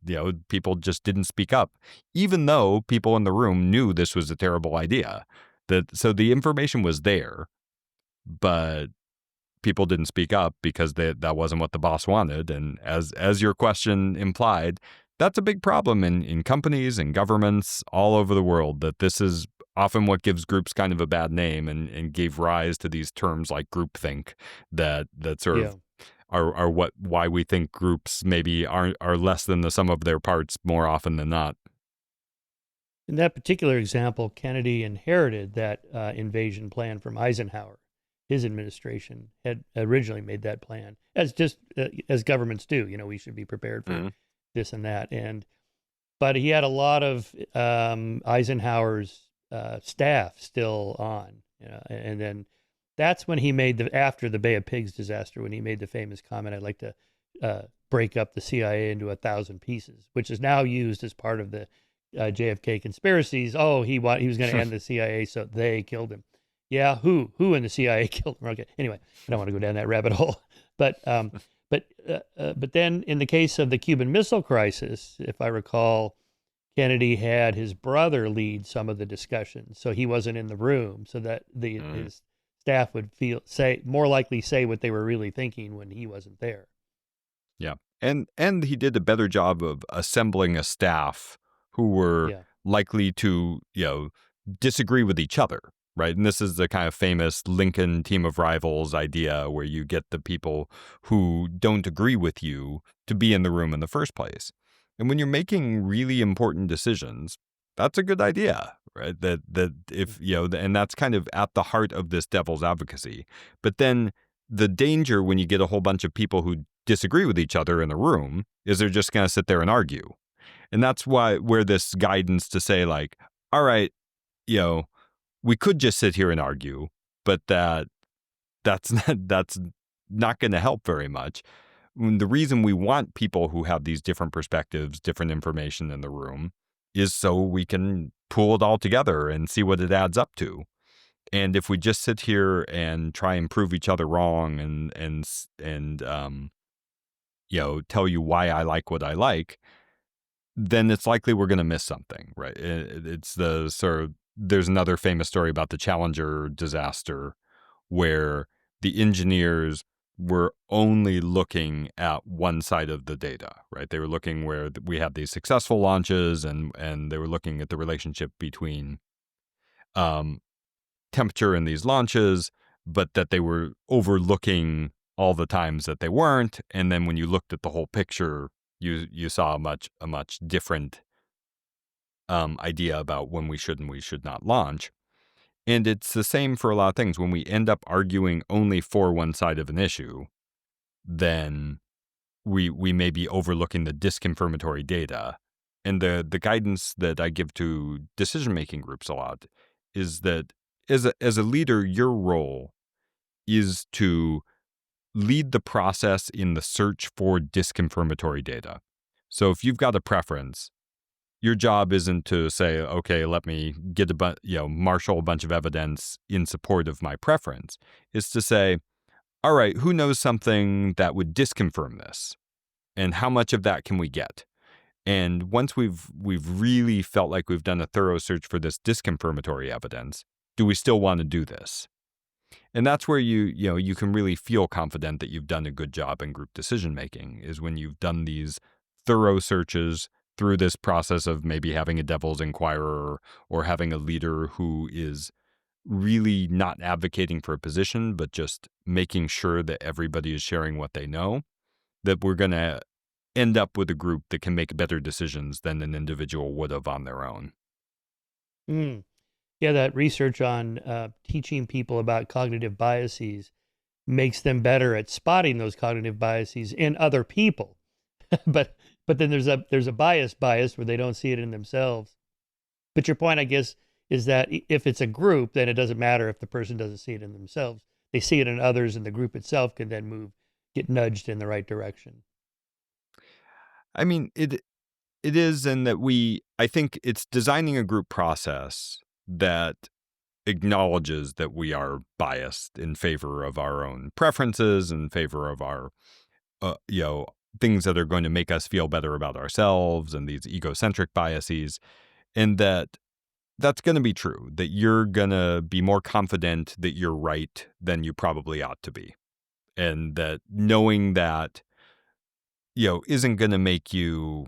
people just didn't speak up, even though people in the room knew this was a terrible idea. So the information was there, but people didn't speak up because that wasn't what the boss wanted. And as your question implied, that's a big problem in companies and governments all over the world, that this is often what gives groups kind of a bad name and gave rise to these terms like groupthink that sort of are why we think groups maybe are less than the sum of their parts more often than not. In that particular example, Kennedy inherited that invasion plan from Eisenhower. His administration had originally made that plan, as governments do. We should be prepared for this and that. But he had a lot of Eisenhower's staff still on, and then that's when he made after the Bay of Pigs disaster, when he made the famous comment, "I'd like to break up the CIA into 1,000 pieces," which is now used as part of the JFK conspiracies. Oh, he was going to end the CIA, so they killed him. Yeah, who in the CIA killed him? Okay, anyway, I don't want to go down that rabbit hole. But then in the case of the Cuban Missile Crisis, if I recall, Kennedy had his brother lead some of the discussions, so he wasn't in the room, so that his staff would more likely say what they were really thinking when he wasn't there. Yeah. And he did a better job of assembling a staff who were likely to, disagree with each other, right? And this is the kind of famous Lincoln team of rivals idea where you get the people who don't agree with you to be in the room in the first place. And when you're making really important decisions, that's a good idea, right? That if, and that's kind of at the heart of this devil's advocacy. But then the danger when you get a whole bunch of people who disagree with each other in the room is they're just going to sit there and argue. And that's where this guidance to say, like, all right, we could just sit here and argue, but that's not going to help very much. The reason we want people who have these different perspectives, different information in the room, is so we can pool it all together and see what it adds up to. And if we just sit here and try and prove each other wrong and tell you why I like what I like, then it's likely we're going to miss something, right? It's the sort of, there's another famous story about the Challenger disaster where the engineers were only looking at one side of the data, right? They were looking where we had these successful launches and they were looking at the relationship between temperature in these launches, but that they were overlooking all the times that they weren't. And then when you looked at the whole picture, you saw a much different idea about when we should and we should not launch. And it's the same for a lot of things. When we end up arguing only for one side of an issue, then we may be overlooking the disconfirmatory data. And the guidance that I give to decision-making groups a lot is that as a leader, your role is to lead the process in the search for disconfirmatory data. So if you've got a preference, your job isn't to say, okay, let me get marshal a bunch of evidence in support of my preference. It's to say, all right, who knows something that would disconfirm this? And how much of that can we get? And once we've really felt like we've done a thorough search for this disconfirmatory evidence, do we still want to do this? And that's where you can really feel confident that you've done a good job in group decision making, is when you've done these thorough searches through this process of maybe having a devil's inquirer or having a leader who is really not advocating for a position, but just making sure that everybody is sharing what they know, that we're going to end up with a group that can make better decisions than an individual would have on their own. Mm. Yeah, that research on teaching people about cognitive biases makes them better at spotting those cognitive biases in other people. but then there's a bias where they don't see it in themselves. But your point, I guess, is that if it's a group, then it doesn't matter if the person doesn't see it in themselves. They see it in others, and the group itself can then get nudged in the right direction. I mean, it is, in that I think it's designing a group process that acknowledges that we are biased in favor of our own preferences, in favor of our, things that are going to make us feel better about ourselves, and these egocentric biases, and that's going to be true, that you're going to be more confident that you're right than you probably ought to be. And that knowing that, isn't going to make you,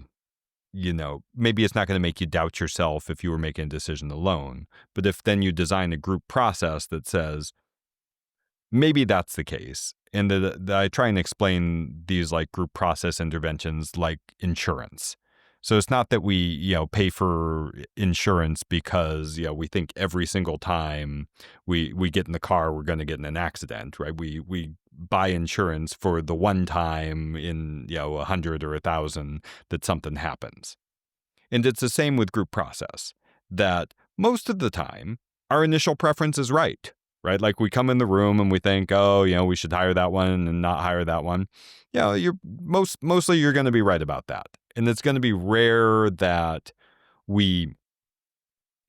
maybe it's not going to make you doubt yourself if you were making a decision alone. But if then you design a group process that says, maybe that's the case. And that I try and explain these like group process interventions like insurance. So it's not that we, pay for insurance because, we think every single time we get in the car, we're going to get in an accident, right? We buy insurance for the one time in, 100 or 1,000 that something happens. And it's the same with group process, that most of the time our initial preference is right? Like we come in the room and we think, oh, we should hire that one and not hire that one. Mostly you're going to be right about that. And it's going to be rare that we,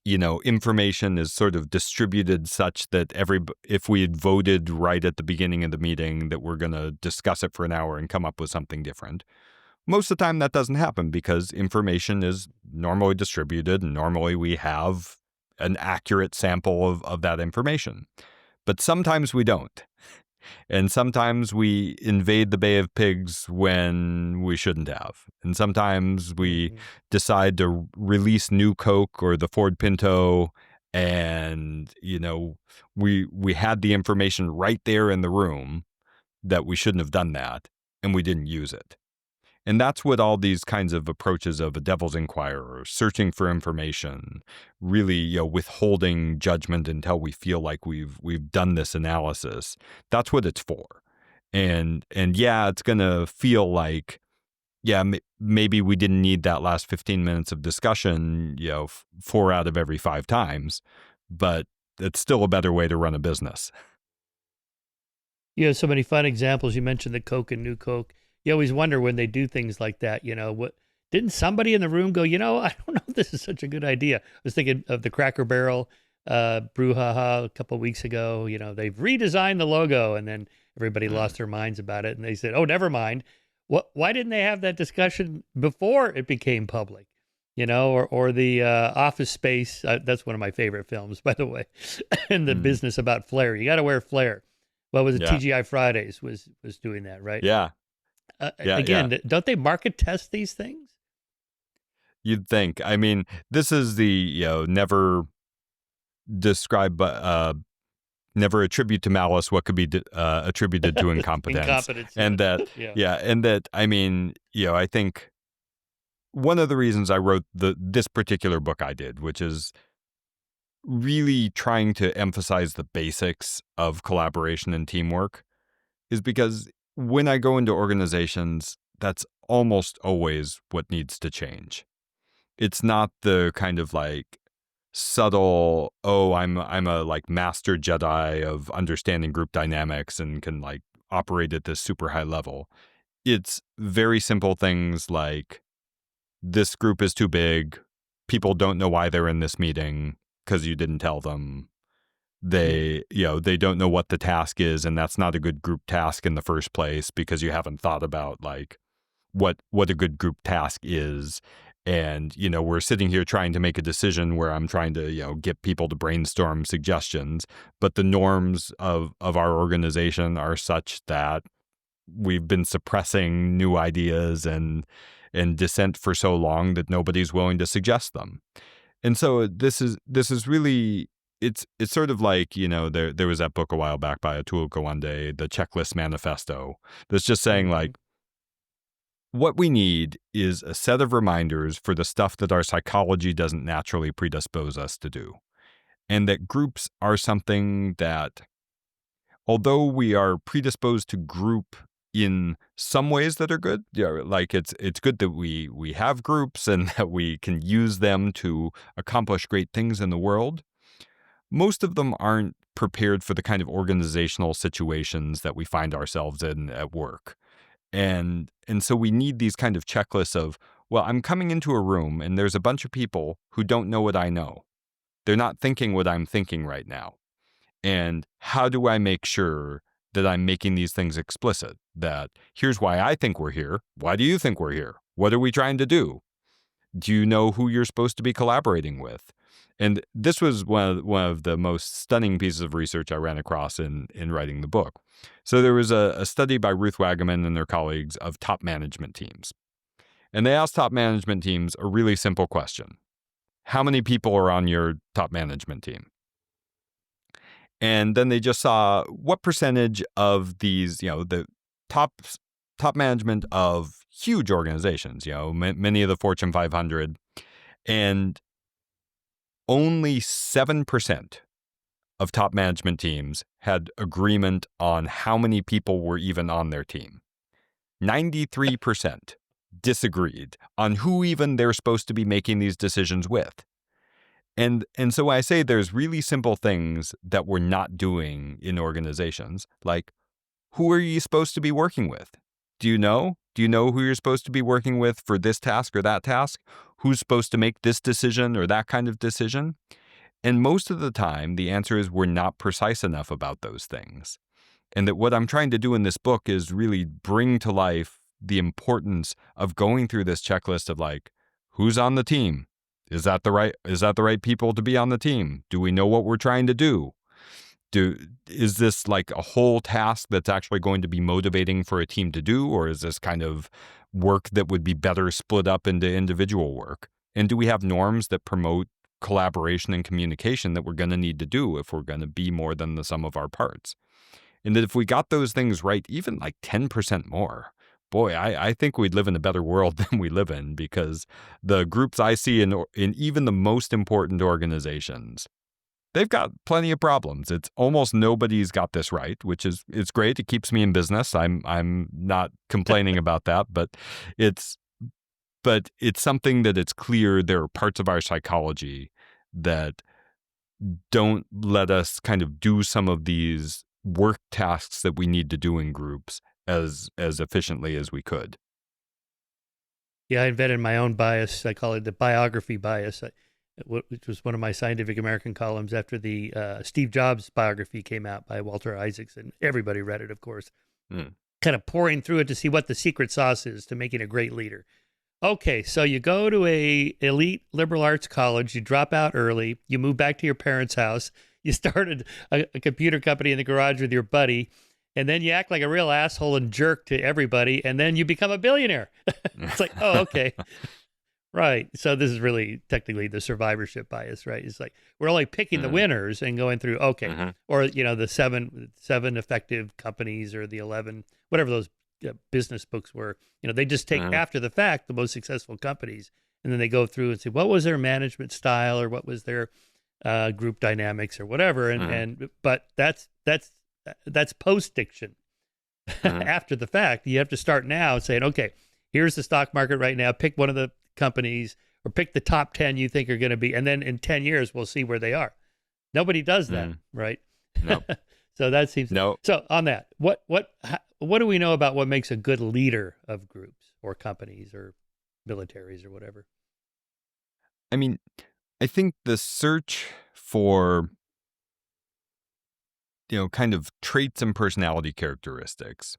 information is sort of distributed such that if we had voted right at the beginning of the meeting that we're going to discuss it for an hour and come up with something different. Most of the time that doesn't happen because information is normally distributed and normally we have an accurate sample of that information. But sometimes we don't. And sometimes we invade the Bay of Pigs when we shouldn't have. And sometimes we decide to release New Coke or the Ford Pinto, and, we had the information right there in the room that we shouldn't have done that, and we didn't use it. And that's what all these kinds of approaches of a devil's inquirer, searching for information, really, withholding judgment until we feel like we've done this analysis. That's what it's for. And yeah, it's going to feel like, maybe we didn't need that last 15 minutes of discussion, 4 out of every 5 times, but it's still a better way to run a business. You have so many fun examples. You mentioned the Coke and New Coke. You always wonder when they do things like that, what didn't somebody in the room go, I don't know if this is such a good idea. I was thinking of the Cracker Barrel brouhaha a couple of weeks ago. They've redesigned the logo, and then everybody lost their minds about it. And they said, oh, never mind. Why didn't they have that discussion before it became public? Or the Office Space. That's one of my favorite films, by the way. And the business about flair. You got to wear flair. What was it? Yeah. TGI Fridays was doing that, right? Yeah. Don't they market test these things? You'd think. I mean, this is the, never describe, never attribute to malice what could be attributed to incompetence. And that, and that, I mean, I think one of the reasons I wrote this particular book I did, which is really trying to emphasize the basics of collaboration and teamwork, is because when I go into organizations, that's almost always what needs to change. It's not the kind of like subtle, oh, I'm a like master Jedi of understanding group dynamics and can like operate at this super high level. It's very simple things like this group is too big. People don't know why they're in this meeting because you didn't tell them. They don't know what the task is, and that's not a good group task in the first place because you haven't thought about like what a good group task is. And, we're sitting here trying to make a decision where I'm trying to, get people to brainstorm suggestions, but the norms of our organization are such that we've been suppressing new ideas and dissent for so long that nobody's willing to suggest them. And so this is really, it's sort of like, there was that book a while back by Atul Gawande, The Checklist Manifesto, that's just saying like, what we need is a set of reminders for the stuff that our psychology doesn't naturally predispose us to do. And that groups are something that, although we are predisposed to group in some ways that are good, like it's good that we have groups and that we can use them to accomplish great things in the world, most of them aren't prepared for the kind of organizational situations that we find ourselves in at work. And so we need these kind of checklists of, well, I'm coming into a room and there's a bunch of people who don't know what I know. They're not thinking what I'm thinking right now. And how do I make sure that I'm making these things explicit? That here's why I think we're here. Why do you think we're here? What are we trying to do? Do you know who you're supposed to be collaborating with? And this was one of the most stunning pieces of research I ran across in writing the book. So there was a study by Ruth Wagaman and their colleagues of top management teams. And they asked top management teams a really simple question. How many people are on your top management team? And then they just saw what percentage of these, the top management of huge organizations, many of the Fortune 500, and only 7% of top management teams had agreement on how many people were even on their team. 93% disagreed on who even they're supposed to be making these decisions with. And so I say there's really simple things that we're not doing in organizations, like who are you supposed to be working with? Do you know? Do you know who you're supposed to be working with for this task or that task? Who's supposed to make this decision or that kind of decision? And most of the time, the answer is we're not precise enough about those things. And that what I'm trying to do in this book is really bring to life the importance of going through this checklist of like, who's on the team? Is that the right people to be on the team? Do we know what we're trying to do? Is this like a whole task that's actually going to be motivating for a team to do? Or is this kind of work that would be better split up into individual work? And do we have norms that promote collaboration and communication that we're going to need to do if we're going to be more than the sum of our parts? And that if we got those things right, even like 10% more, boy, I think we'd live in a better world than we live in, because the groups I see in even the most important organizations, they've got plenty of problems. It's almost nobody's got this right, which is, it's great. It keeps me in business. I'm not complaining about that, but it's something that it's clear there are parts of our psychology that don't let us kind of do some of these work tasks that we need to do in groups as efficiently as we could. Yeah, I invented my own bias. I call it the biography bias, which was one of my Scientific American columns after the Steve Jobs biography came out by Walter Isaacson. Everybody read it, of course. Kind of pouring through it to see what the secret sauce is to making a great leader. Okay, so you go to a elite liberal arts college, you drop out early, you move back to your parents' house, you started a computer company in the garage with your buddy, and then you act like a real asshole and jerk to everybody, and then you become a billionaire. It's like, oh, okay. Right. So this is really technically the survivorship bias, right? It's like we're only picking the winners and going through, okay, or, the seven effective companies or the 11, whatever those business books were. They just take after the fact the most successful companies, and then they go through and say, what was their management style or what was their group dynamics or whatever. But that's post-diction. After the fact, you have to start now saying, okay, here's the stock market right now. Pick one of the companies, or pick the top 10 you think are going to be, and then in 10 years we'll see where they are. Nobody does that, right? No. So that seems No. So on that, what do we know about what makes a good leader of groups or companies or militaries or whatever? I mean, I think the search for, kind of traits and personality characteristics,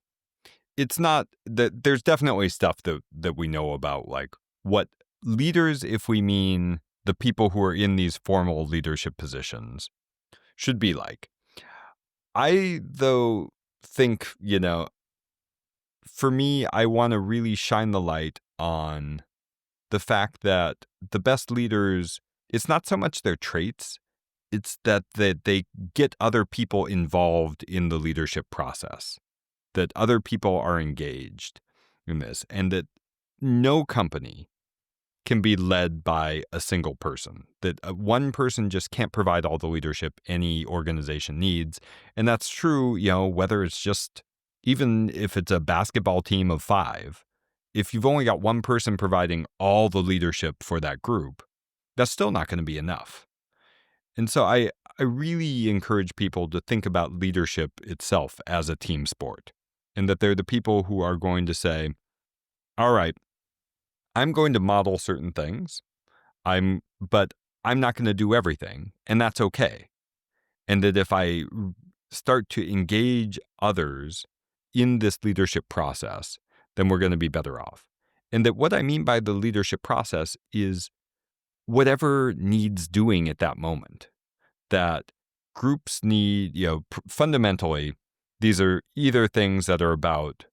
it's not that there's definitely stuff that we know about, like what leaders, if we mean the people who are in these formal leadership positions, should be like. I, though, think, for me, I want to really shine the light on the fact that the best leaders, it's not so much their traits, it's that they get other people involved in the leadership process, that other people are engaged in this, and that no company can be led by a single person, that one person just can't provide all the leadership any organization needs. And that's true, whether it's just, even if it's a basketball team of 5, if you've only got one person providing all the leadership for that group, that's still not going to be enough. And so I really encourage people to think about leadership itself as a team sport, and that they're the people who are going to say, all right, I'm going to model certain things, but I'm not going to do everything, and that's okay. And that if I start to engage others in this leadership process, then we're going to be better off. And that what I mean by the leadership process is whatever needs doing at that moment. That groups need, fundamentally, these are either things that are about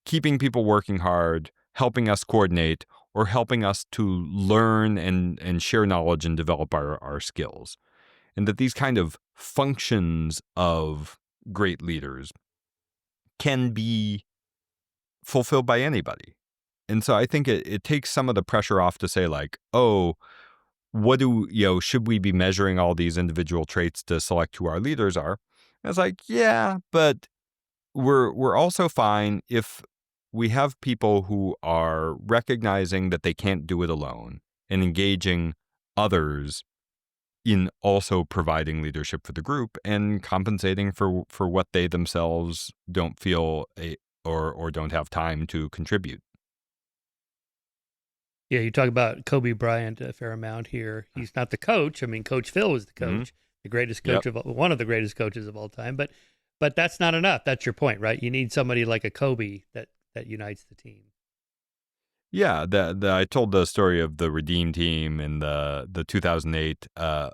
keeping people working hard, helping us coordinate, or helping us to learn and share knowledge and develop our skills. And that these kind of functions of great leaders can be fulfilled by anybody. And so I think it takes some of the pressure off to say, like, oh, should we be measuring all these individual traits to select who our leaders are? And it's like, yeah, but we're also fine if we have people who are recognizing that they can't do it alone and engaging others in also providing leadership for the group and compensating for what they themselves don't feel or don't have time to contribute. Yeah, you talk about Kobe Bryant a fair amount here. He's not the coach. I mean, Coach Phil was the coach, the greatest coach one of the greatest coaches of all time. But that's not enough. That's your point, right? You need somebody like a Kobe that unites the team. Yeah, I told the story of the Redeem team and the 2008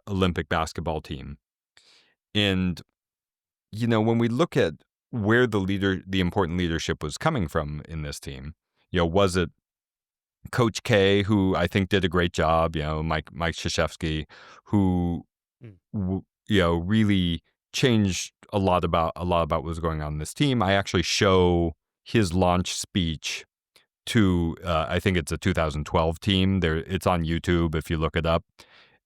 Olympic basketball team. And, when we look at where the important leadership was coming from in this team, was it Coach K, who I think did a great job, Mike Krzyzewski, who, really changed a lot about what was going on in this team. I actually show his launch speech to, I think it's a 2012 team. It's on YouTube if you look it up.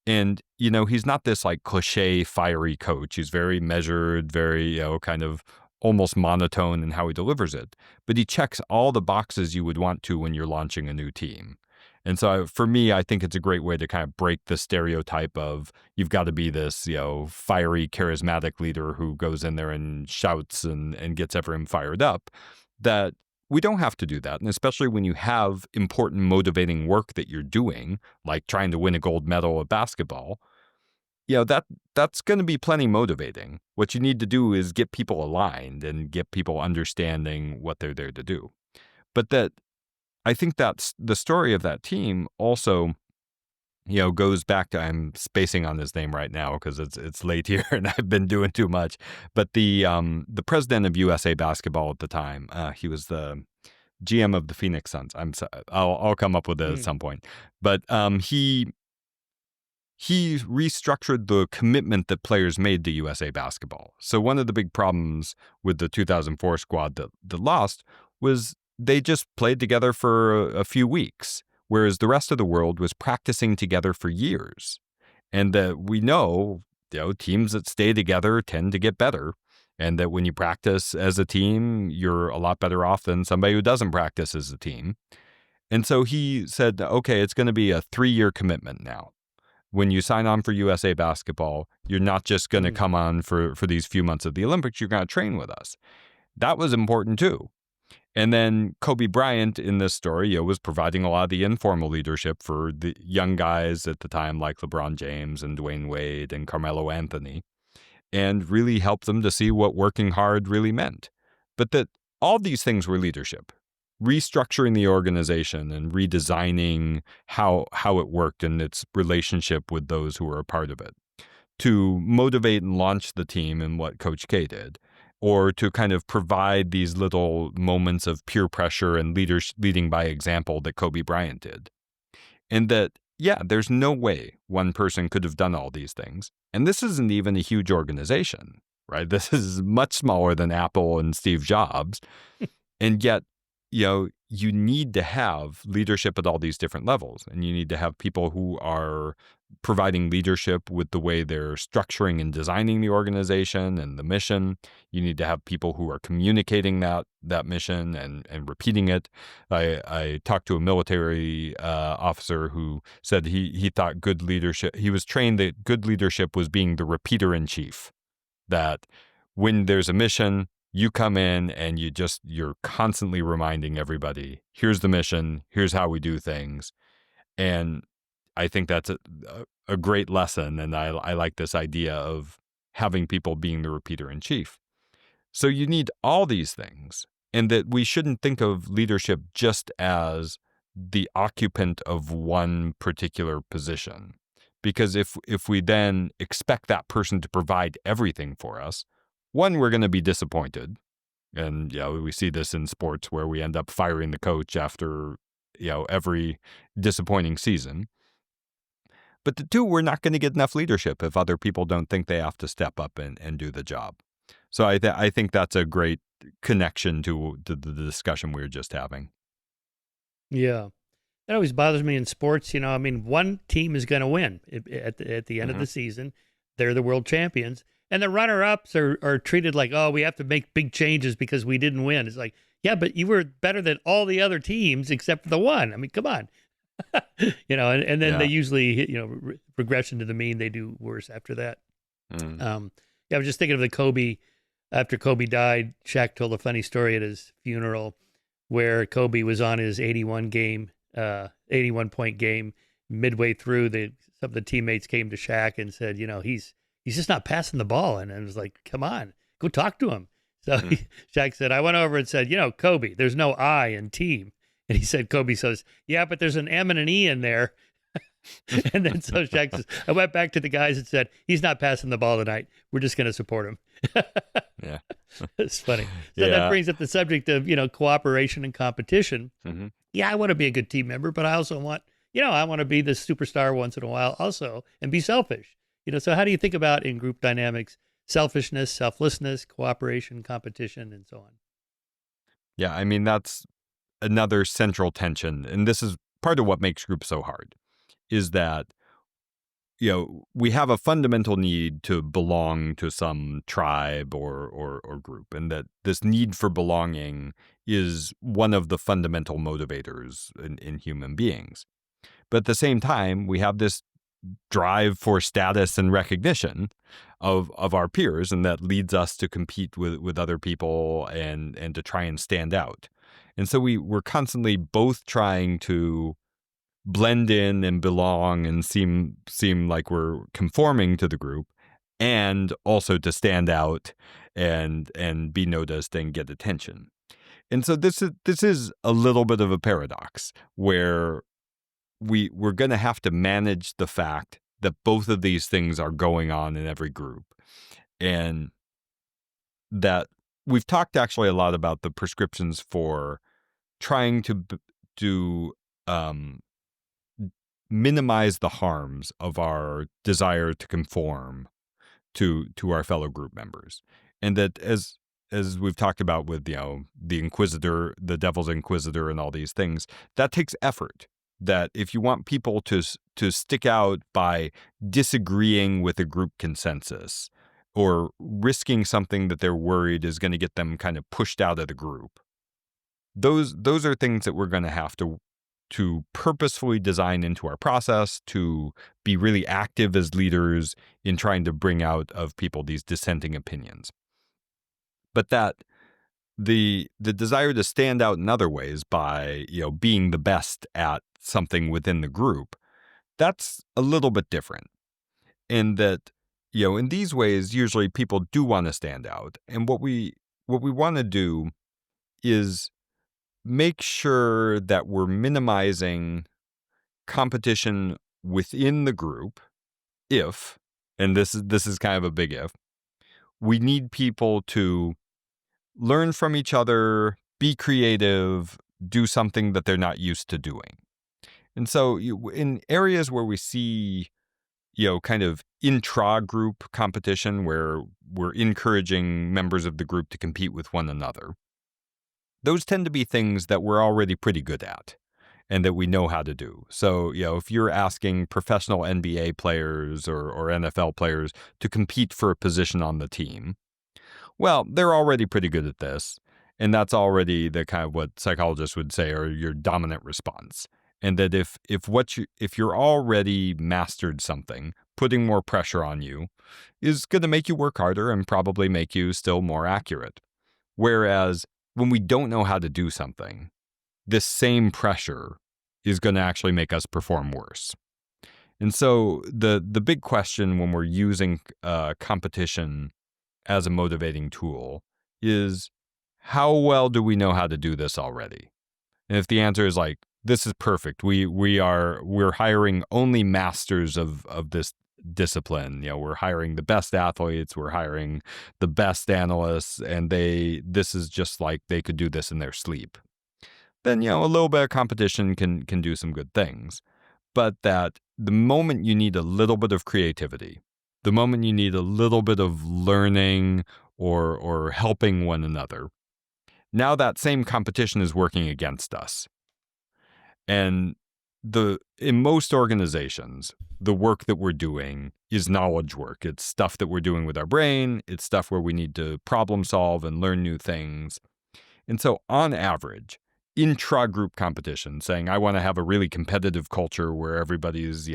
And, he's not this like cliche fiery coach. He's very measured, very, kind of almost monotone in how he delivers it. But he checks all the boxes you would want to when you're launching a new team. And so for me, I think it's a great way to kind of break the stereotype of you've got to be this, fiery, charismatic leader who goes in there and shouts and gets everyone fired up. That we don't have to do that. And especially when you have important motivating work that you're doing, like trying to win a gold medal at basketball, that's going to be plenty motivating. What you need to do is get people aligned and get people understanding what they're there to do. But that I think that's the story of that team also, goes back to, I'm spacing on his name right now because it's late here and I've been doing too much. But the president of USA Basketball at the time, he was the GM of the Phoenix Suns. I'll come up with it at some point. But he restructured the commitment that players made to USA Basketball. So one of the big problems with the 2004 squad that lost was they just played together for a few weeks, whereas the rest of the world was practicing together for years. And that we know, teams that stay together tend to get better. And that when you practice as a team, you're a lot better off than somebody who doesn't practice as a team. And so he said, okay, it's going to be a 3-year commitment now. When you sign on for USA basketball, you're not just going to come on for these few months of the Olympics, you're going to train with us. That was important too. And then Kobe Bryant in this story, was providing a lot of the informal leadership for the young guys at the time, like LeBron James and Dwayne Wade and Carmelo Anthony, and really helped them to see what working hard really meant. But that all these things were leadership, restructuring the organization and redesigning how it worked and its relationship with those who were a part of it, to motivate and launch the team in what Coach K did, or to kind of provide these little moments of peer pressure and leading by example that Kobe Bryant did. And that, there's no way one person could have done all these things. And this isn't even a huge organization, right? This is much smaller than Apple and Steve Jobs. And yet, you need to have leadership at all these different levels. And you need to have people who are providing leadership with the way they're structuring and designing the organization and the mission. You need to have people who are communicating that mission and repeating it. I talked to a military officer who said he thought good leadership, he was trained that good leadership was being the repeater in chief, that when there's a mission, you come in and you're constantly reminding everybody, here's the mission, here's how we do things. And I think that's a great lesson. And I like this idea of having people being the repeater in chief. So you need all these things, and that we shouldn't think of leadership just as the occupant of one particular position. Because if we then expect that person to provide everything for us, one, we're going to be disappointed. And, we see this in sports where we end up firing the coach after, every disappointing season. But the two, we're not going to get enough leadership if other people don't think they have to step up and do the job. So I think that's a great connection to the discussion we were just having. Yeah. That always bothers me in sports. One team is going to win at the end of the season. They're the world champions. And the runner-ups are treated like, oh, we have to make big changes because we didn't win. It's like, yeah, but you were better than all the other teams except for the one. I mean, come on. And then they usually, regression to the mean, they do worse after that. I was just thinking of the Kobe, after Kobe died, Shaq told a funny story at his funeral where Kobe was on his 81 point game. Midway through, some of the teammates came to Shaq and said, he's just not passing the ball. And I was like, come on, go talk to him. So Shaq said, I went over and said, Kobe, there's no I in team. And he said, Kobe says, yeah, but there's an M and an E in there. And then so Shaq says, I went back to the guys and said, he's not passing the ball tonight. We're just going to support him. Yeah. It's funny. So that brings up the subject of, cooperation and competition. Yeah, I want to be a good team member, but I also want, I want to be the superstar once in a while also and be selfish. So how do you think about in group dynamics, selfishness, selflessness, cooperation, competition, and so on? Yeah, I mean, that's another central tension. And this is part of what makes groups so hard, is that, we have a fundamental need to belong to some tribe or group, and that this need for belonging is one of the fundamental motivators in human beings. But at the same time, we have this drive for status and recognition of our peers, and that leads us to compete with other people and to try and stand out. And so we're constantly both trying to blend in and belong and seem like we're conforming to the group, and also to stand out and be noticed and get attention. And so this is a little bit of a paradox where we're going to have to manage the fact that both of these things are going on in every group. And that we've talked actually a lot about the prescriptions for trying to minimize the harms of our desire to conform to our fellow group members. And that as we've talked about with, the inquisitor, the devil's inquisitor and all these things, that takes effort. That if you want people to stick out by disagreeing with a group consensus or risking something that they're worried is going to get them kind of pushed out of the group, those are things that we're going to have to to purposefully design into our process, to be really active as leaders in trying to bring out of people these dissenting opinions. But that the desire to stand out in other ways by, being the best at something within the group, that's a little bit different. In that, in these ways, usually people do want to stand out. And what we want to do is make sure that we're minimizing competition within the group if, and this is kind of a big if, we need people to learn from each other, be creative, do something that they're not used to doing. And so in areas where we see, kind of intra-group competition where we're encouraging members of the group to compete with one another, those tend to be things that we're already pretty good at and that we know how to do. So, if you're asking professional NBA players or NFL players to compete for a position on the team, well, they're already pretty good at this. And that's already the kind of what psychologists would say are your dominant response. And that if you're already mastered something, putting more pressure on you is going to make you work harder and probably make you still more accurate. Whereas when we don't know how to do something, this same pressure is going to actually make us perform worse. And so the big question when we're using competition as a motivating tool is, how well do we know how to do this already? And if the answer is like, this is perfect, we're hiring only masters of this discipline. We're hiring the best athletes, we're hiring the best analysts, and this is just like they could do this in their sleep. Then, a little bit of competition can do some good things. But that the moment you need a little bit of creativity, the moment you need a little bit of learning or helping one another, now that same competition is working against us. And in most organizations, the work that we're doing is knowledge work. It's stuff that we're doing with our brain. It's stuff where we need to problem solve and learn new things. And so on average, intra-group competition, saying I want to have a really competitive culture where everybody's,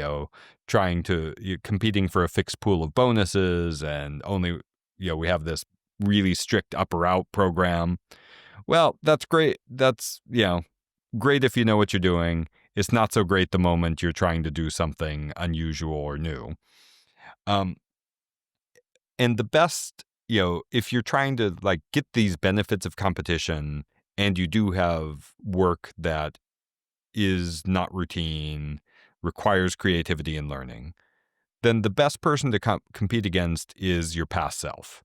competing for a fixed pool of bonuses and only, we have this really strict upper-out program. Well, that's great. That's, great if you know what you're doing. It's not so great the moment you're trying to do something unusual or new. And the best, if you're trying to get these benefits of competition and you do have work that is not routine, requires creativity and learning, then the best person to compete against is your past self.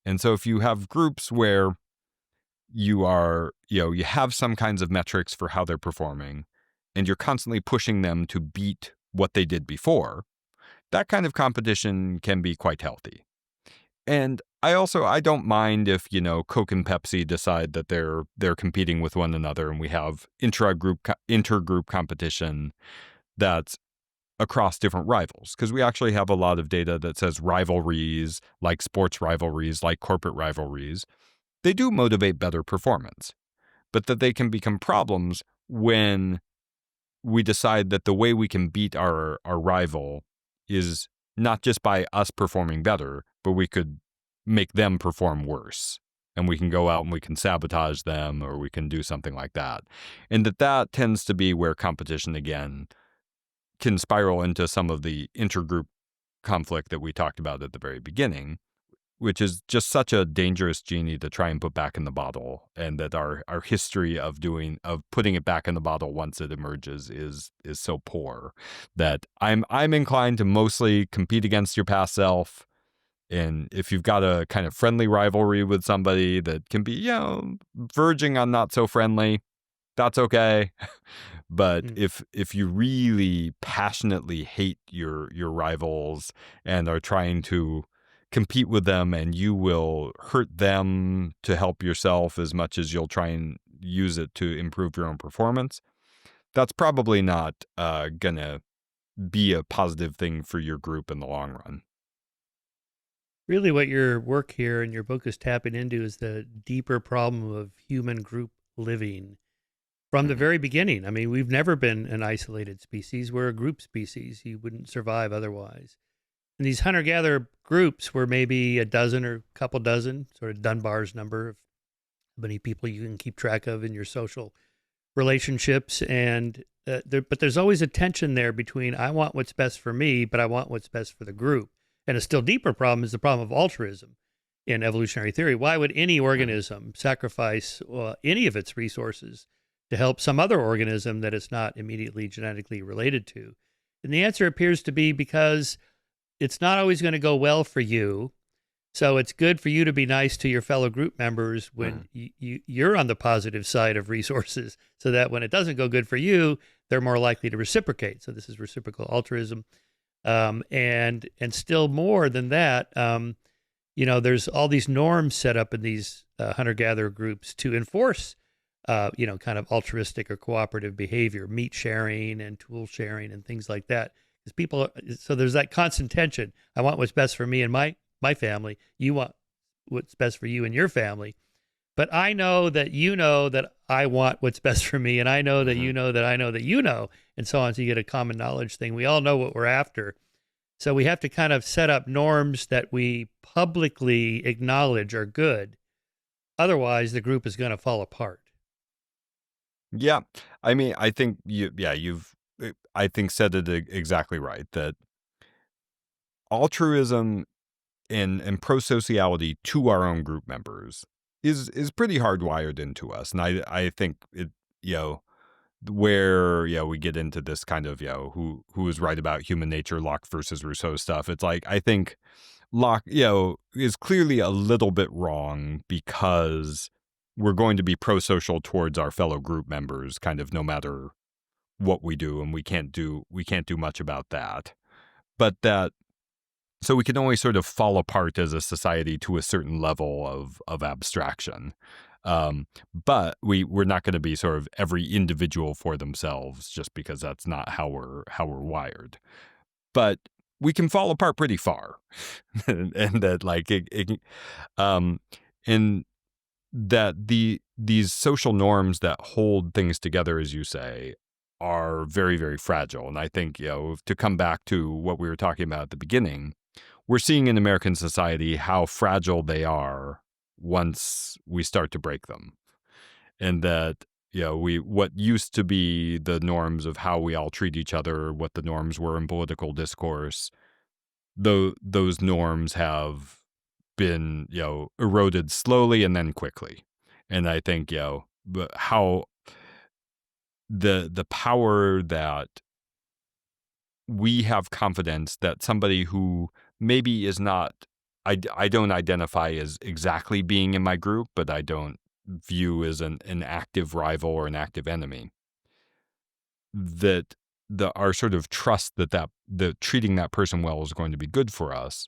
And so if you have groups where you have some kinds of metrics for how they're performing, and you're constantly pushing them to beat what they did before, that kind of competition can be quite healthy. And I don't mind if, Coke and Pepsi decide that they're competing with one another and we have intergroup competition that's across different rivals, because we actually have a lot of data that says rivalries, like sports rivalries, like corporate rivalries, they do motivate better performance, but that they can become problems when we decide that the way we can beat our rival is not just by us performing better, but we could make them perform worse. And we can go out and we can sabotage them, or we can do something like that. And that tends to be where competition, again, can spiral into some of the intergroup conflict that we talked about at the very beginning, which is just such a dangerous genie to try and put back in the bottle. And that our history of putting it back in the bottle once it emerges is so poor that I'm inclined to mostly compete against your past self. And if you've got a kind of friendly rivalry with somebody that can be, verging on not so friendly, that's okay. But if you really passionately hate your rivals and are trying to compete with them, and you will hurt them to help yourself as much as you'll try and use it to improve your own performance, that's probably not gonna be a positive thing for your group in the long run. Really, what your work here and your book is tapping into is the deeper problem of human group living. from the very beginning. I mean, we've never been an isolated species. We're a group species. You wouldn't survive otherwise. And these hunter-gatherer groups were maybe a dozen or a couple dozen, sort of Dunbar's number of how many people you can keep track of in your social relationships. And but there's always a tension there between I want what's best for me, but I want what's best for the group. And a still deeper problem is the problem of altruism in evolutionary theory. Why would any organism sacrifice any of its resources to help some other organism that it's not immediately genetically related to? And the answer appears to be because it's not always going to go well for you. So it's good for you to be nice to your fellow group members when you're on the positive side of resources, so that when it doesn't go good for you, they're more likely to reciprocate. So this is reciprocal altruism. And still more than that, there's all these norms set up in these hunter-gatherer groups to enforce, kind of altruistic or cooperative behavior, meat sharing and tool sharing and things like that. So there's that constant tension. I want what's best for me and my family. You want what's best for you and your family. But I know that you know that I want what's best for me, and I know that you know that I know that you know, and so on. So you get a common knowledge thing. We all know what we're after. So we have to kind of set up norms that we publicly acknowledge are good. Otherwise, the group is going to fall apart. Yeah. I mean, I think you've said it exactly right, that altruism and pro-sociality to our own group members is pretty hardwired into us. And I think it, where, we get into this kind of, who is right about human nature, Locke versus Rousseau stuff. It's like, I think Locke, is clearly a little bit wrong, because we're going to be pro-social towards our fellow group members, kind of no matter what we do, and we can't do much about that. But so we can only sort of fall apart as a society to a certain level of abstraction. But we're not going to be sort of every individual for themselves, just because that's not how we're wired. But we can fall apart pretty far, and that and that these social norms that hold things together, as you say, are very, very fragile. And I think, to come back to what we were talking about at the beginning, we're seeing in American society how fragile they are once we start to break them. And that, what used to be the norms of how we all treat each other, what the norms were in political discourse, those norms have been, eroded slowly and then quickly. And I think, how the power that we have confidence that somebody who maybe is not, I don't identify as exactly being in my group, but I don't view as an active rival or an active enemy, that our sort of trust that treating that person well is going to be good for us,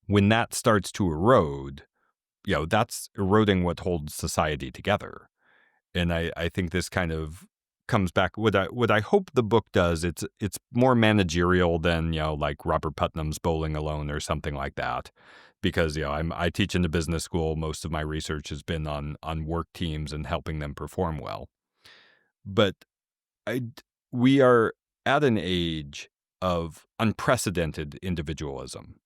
when that starts to erode, that's eroding what holds society together. And I think this kind of comes back. What I hope the book does, it's more managerial than, like Robert Putnam's Bowling Alone or something like that. Because, I teach in a business school. Most of my research has been on work teams and helping them perform well. But we are at an age of unprecedented individualism,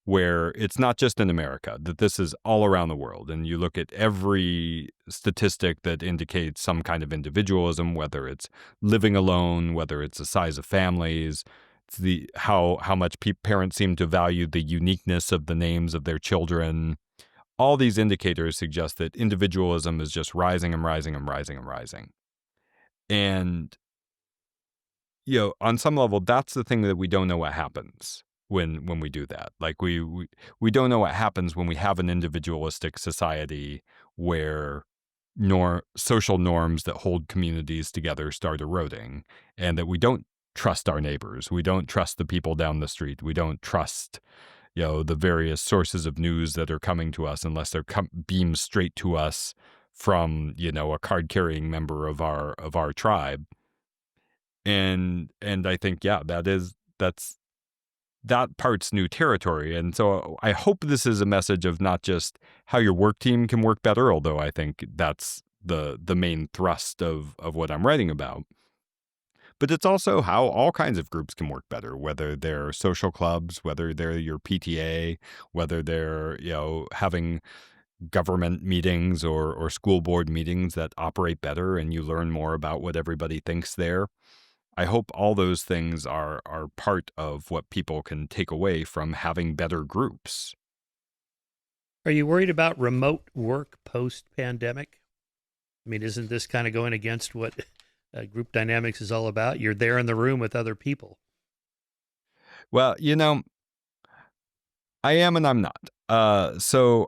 where it's not just in America, that this is all around the world. And you look at every statistic that indicates some kind of individualism, whether it's living alone, whether it's the size of families, it's how much parents seem to value the uniqueness of the names of their children. All these indicators suggest that individualism is just rising and rising and rising and rising. And, on some level, that's the thing that we don't know what happens when we do that. Like we don't know what happens when we have an individualistic society where social norms that hold communities together start eroding, and that we don't trust our neighbors. We don't trust the people down the street. We don't trust, the various sources of news that are coming to us, unless they're beamed straight to us from, a card-carrying member of our tribe. And I think, that part's new territory. And so I hope this is a message of not just how your work team can work better, although I think that's the main thrust of what I'm writing about. But it's also how all kinds of groups can work better, whether they're social clubs, whether they're your PTA, whether they're, having government meetings or school board meetings that operate better and you learn more about what everybody thinks there. I hope all those things are part of what people can take away from having better groups. Are you worried about remote work post-pandemic? I mean, isn't this kind of going against what group dynamics is all about? You're there in the room with other people. Well, I am and I'm not. So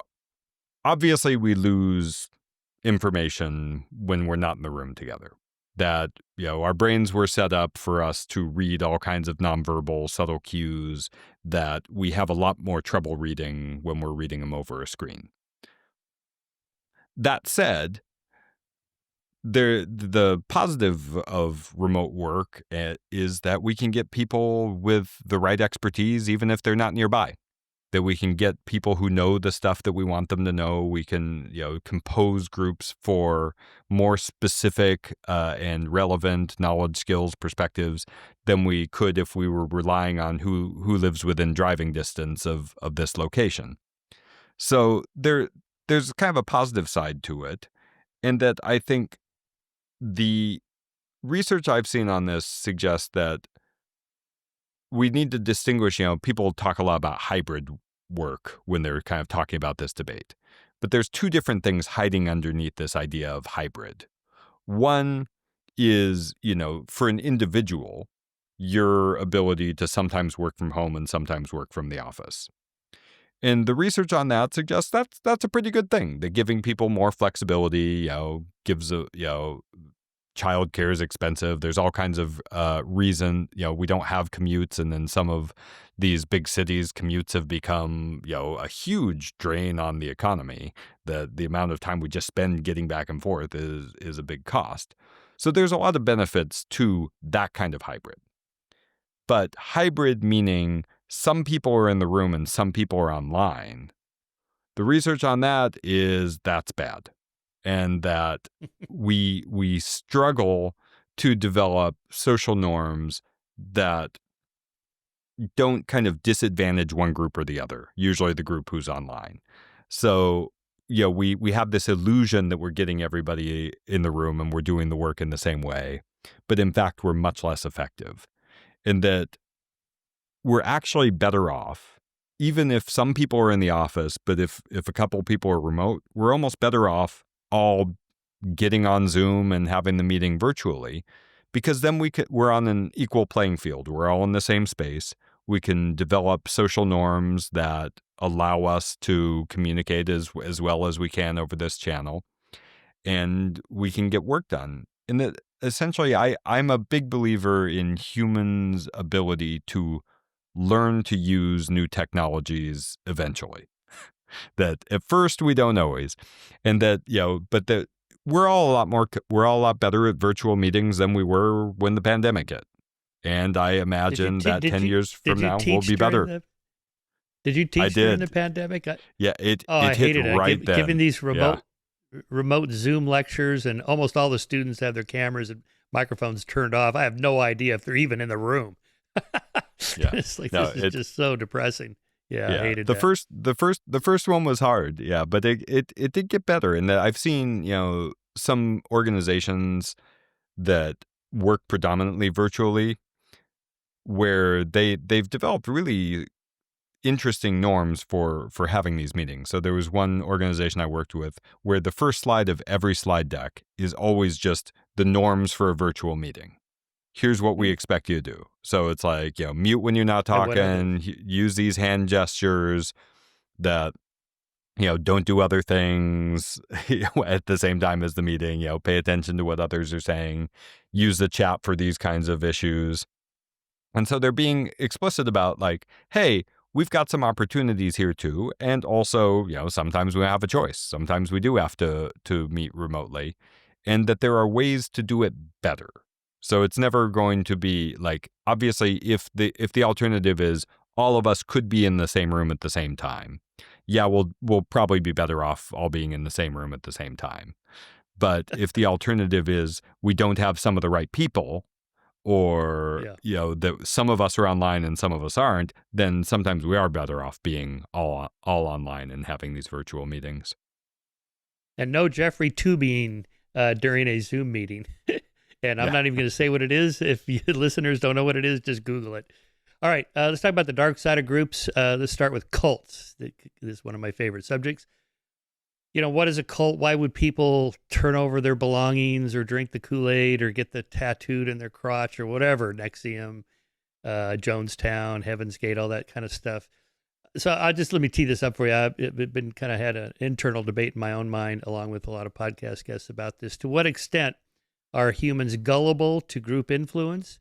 obviously we lose information when we're not in the room together. That, our brains were set up for us to read all kinds of nonverbal, subtle cues that we have a lot more trouble reading when we're reading them over a screen. That said, the positive of remote work is that we can get people with the right expertise, even if they're not nearby. That we can get people who know the stuff that we want them to know. We can, compose groups for more specific and relevant knowledge, skills, perspectives than we could if we were relying on who lives within driving distance of this location. So there's kind of a positive side to it, in that I think the research I've seen on this suggests that we need to distinguish, people talk a lot about hybrid work when they're kind of talking about this debate. But there's two different things hiding underneath this idea of hybrid. One is, for an individual, your ability to sometimes work from home and sometimes work from the office. And the research on that suggests that's a pretty good thing. That giving people more flexibility, gives childcare is expensive. There's all kinds of reason, we don't have commutes. And in some of these big cities, commutes have become, a huge drain on the economy. The amount of time we just spend getting back and forth is a big cost. So there's a lot of benefits to that kind of hybrid. But hybrid meaning some people are in the room and some people are online. The research on that is that's bad. And that we struggle to develop social norms that don't kind of disadvantage one group or the other, usually the group who's online. So, we have this illusion that we're getting everybody in the room and we're doing the work in the same way. But in fact, we're much less effective. And that we're actually better off, even if some people are in the office, but if a couple of people are remote, we're almost better off all getting on Zoom and having the meeting virtually, because then we're on an equal playing field. We're all in the same space. We can develop social norms that allow us to communicate as well as we can over this channel, and we can get work done. And that essentially, I'm a big believer in humans' ability to learn to use new technologies eventually. That at first we don't always, and that but that we're all a lot better at virtual meetings than we were when the pandemic hit. And I imagine that 10 years from now we'll be better. Did you teach during the pandemic? It hit I hated it. right then. Giving these remote Zoom lectures, and almost all the students have their cameras and microphones turned off. I have no idea if they're even in the room. It's like, this is just so depressing. Yeah, I hated that. The first one was hard, but it did get better. And I've seen, some organizations that work predominantly virtually, where they've developed really interesting norms for having these meetings. So there was one organization I worked with where the first slide of every slide deck is always just the norms for a virtual meeting. Here's what we expect you to do. So it's like, mute when you're not talking, use these hand gestures, that, don't do other things at the same time as the meeting, pay attention to what others are saying, use the chat for these kinds of issues. And so they're being explicit about like, hey, we've got some opportunities here too. And also, sometimes we have a choice. Sometimes we do have to meet remotely, and that there are ways to do it better. So it's never going to be like, obviously, if the alternative is all of us could be in the same room at the same time, we'll probably be better off all being in the same room at the same time. But if the alternative is we don't have some of the right people, or that some of us are online and some of us aren't, then sometimes we are better off being all online and having these virtual meetings. And no Jeffrey tubing during a Zoom meeting. And I'm not even going to say what it is. If you listeners don't know what it is, just Google it. All right, let's talk about the dark side of groups. Let's start with cults. This is one of my favorite subjects. What is a cult? Why would people turn over their belongings or drink the Kool-Aid or get the tattooed in their crotch or whatever? NXIVM, Jonestown, Heaven's Gate, all that kind of stuff. So let me tee this up for you. I've been kind of had an internal debate in my own mind, along with a lot of podcast guests about this. To what extent are humans gullible to group influence?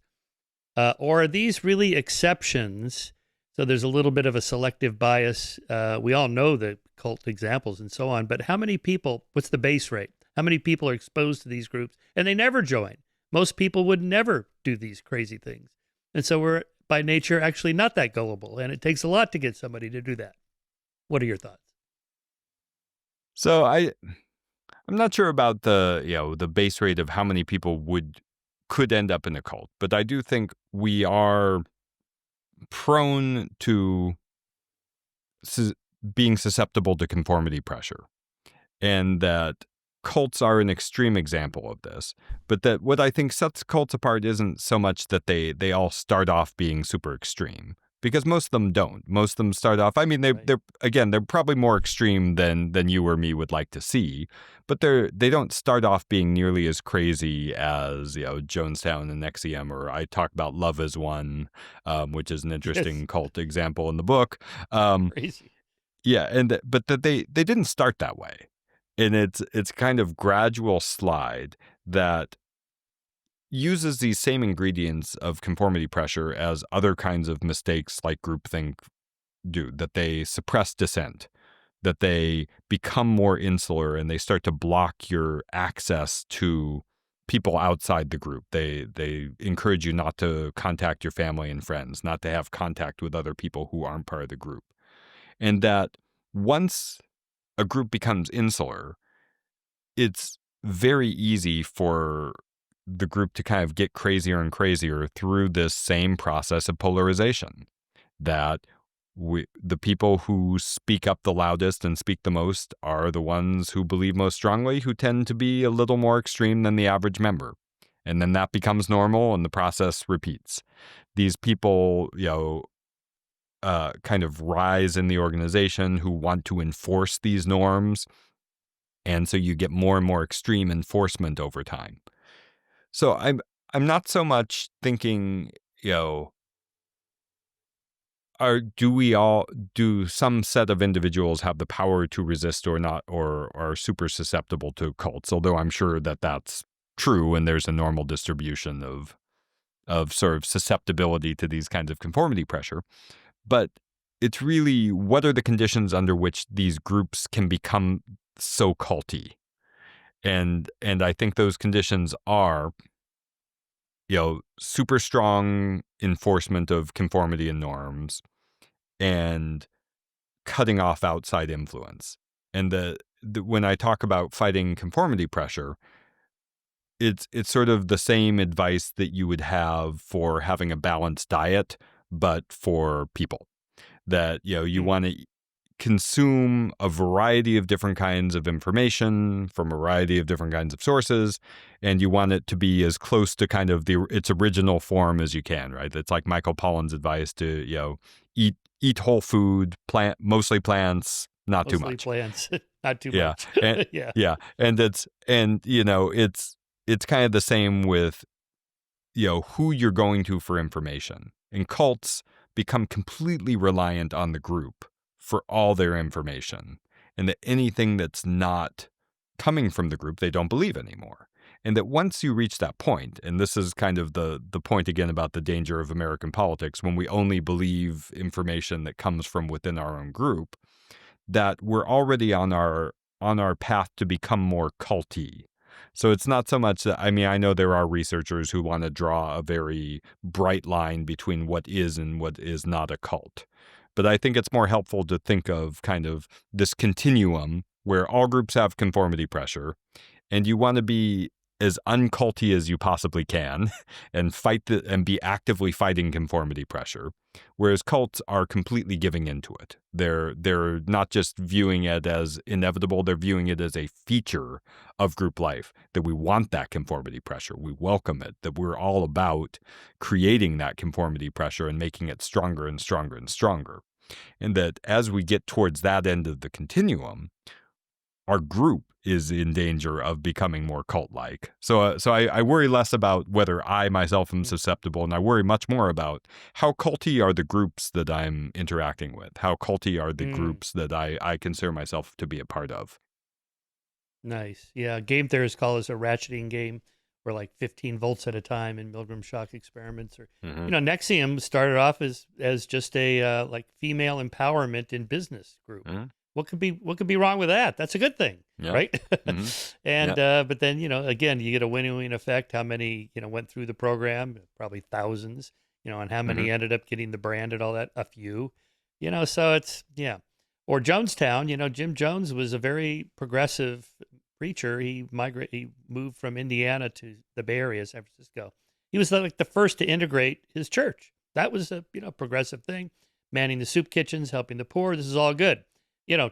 Or are these really exceptions? So there's a little bit of a selective bias. We all know the cult examples and so on, but how many people, what's the base rate? How many people are exposed to these groups and they never join? Most people would never do these crazy things. And so we're by nature actually not that gullible, and it takes a lot to get somebody to do that. What are your thoughts? So I'm not sure about the base rate of how many people could end up in a cult, but I do think we are prone to being susceptible to conformity pressure, and that cults are an extreme example of this. But that what I think sets cults apart isn't so much that they all start off being super extreme, because most of them don't. Most of them start off, I mean, they're probably more extreme than you or me would like to see, but they don't start off being nearly as crazy as Jonestown and NXIVM, or I talk about Love Is One, which is an interesting cult example in the book. Crazy. Yeah, but that they didn't start that way. And it's kind of gradual slide that uses these same ingredients of conformity pressure as other kinds of mistakes like groupthink do, that they suppress dissent, that they become more insular and they start to block your access to people outside the group. They encourage you not to contact your family and friends, not to have contact with other people who aren't part of the group. And that once a group becomes insular, it's very easy for the group to kind of get crazier and crazier through this same process of polarization. That the people who speak up the loudest and speak the most are the ones who believe most strongly, who tend to be a little more extreme than the average member. And then that becomes normal and the process repeats. These people, kind of rise in the organization who want to enforce these norms. And so you get more and more extreme enforcement over time. So I'm not so much thinking, do some set of individuals have the power to resist or not, or are super susceptible to cults? Although I'm sure that that's true, and there's a normal distribution of sort of susceptibility to these kinds of conformity pressure. But it's really, what are the conditions under which these groups can become so culty? And I think those conditions are, super strong enforcement of conformity and norms, and cutting off outside influence. And when I talk about fighting conformity pressure, it's sort of the same advice that you would have for having a balanced diet, but for people. That, you want to consume a variety of different kinds of information from a variety of different kinds of sources, and you want it to be as close to kind of its original form as you can, right? It's like Michael Pollan's advice to, eat whole food, mostly plants, not too much. Plants, not too much. And, yeah. And it's kind of the same with, who you're going to for information. And cults become completely reliant on the group for all their information, and that anything that's not coming from the group, they don't believe anymore. And that once you reach that point, and this is kind of the point again about the danger of American politics, when we only believe information that comes from within our own group, that we're already on our path to become more culty. So it's not so much that, I know there are researchers who want to draw a very bright line between what is and what is not a cult. But I think it's more helpful to think of kind of this continuum where all groups have conformity pressure, and you want to be as unculty as you possibly can and and be actively fighting conformity pressure, whereas cults are completely giving into it. They're not just viewing it as inevitable, they're viewing it as a feature of group life, that we want that conformity pressure, we welcome it, that we're all about creating that conformity pressure and making it stronger and stronger and stronger. And that as we get towards that end of the continuum, our group is in danger of becoming more cult-like. So I worry less about whether I myself am susceptible, and I worry much more about how culty are the groups that I'm interacting with, how culty are the groups that I consider myself to be a part of. Nice. Yeah, game theorists call this a ratcheting game, where like 15 volts at a time in Milgram shock experiments. Or NXIVM started off as just a like female empowerment in business group. What could be wrong with that? That's a good thing, right? And but then again, you get a winning effect. How many went through the program? Probably thousands. And how many ended up getting the brand and all that? A few. So it's Or Jonestown. Jim Jones was a very progressive preacher. He moved from Indiana to the Bay Area, San Francisco. He was like the first to integrate his church. That was a progressive thing. Manning the soup kitchens, helping the poor. This is all good.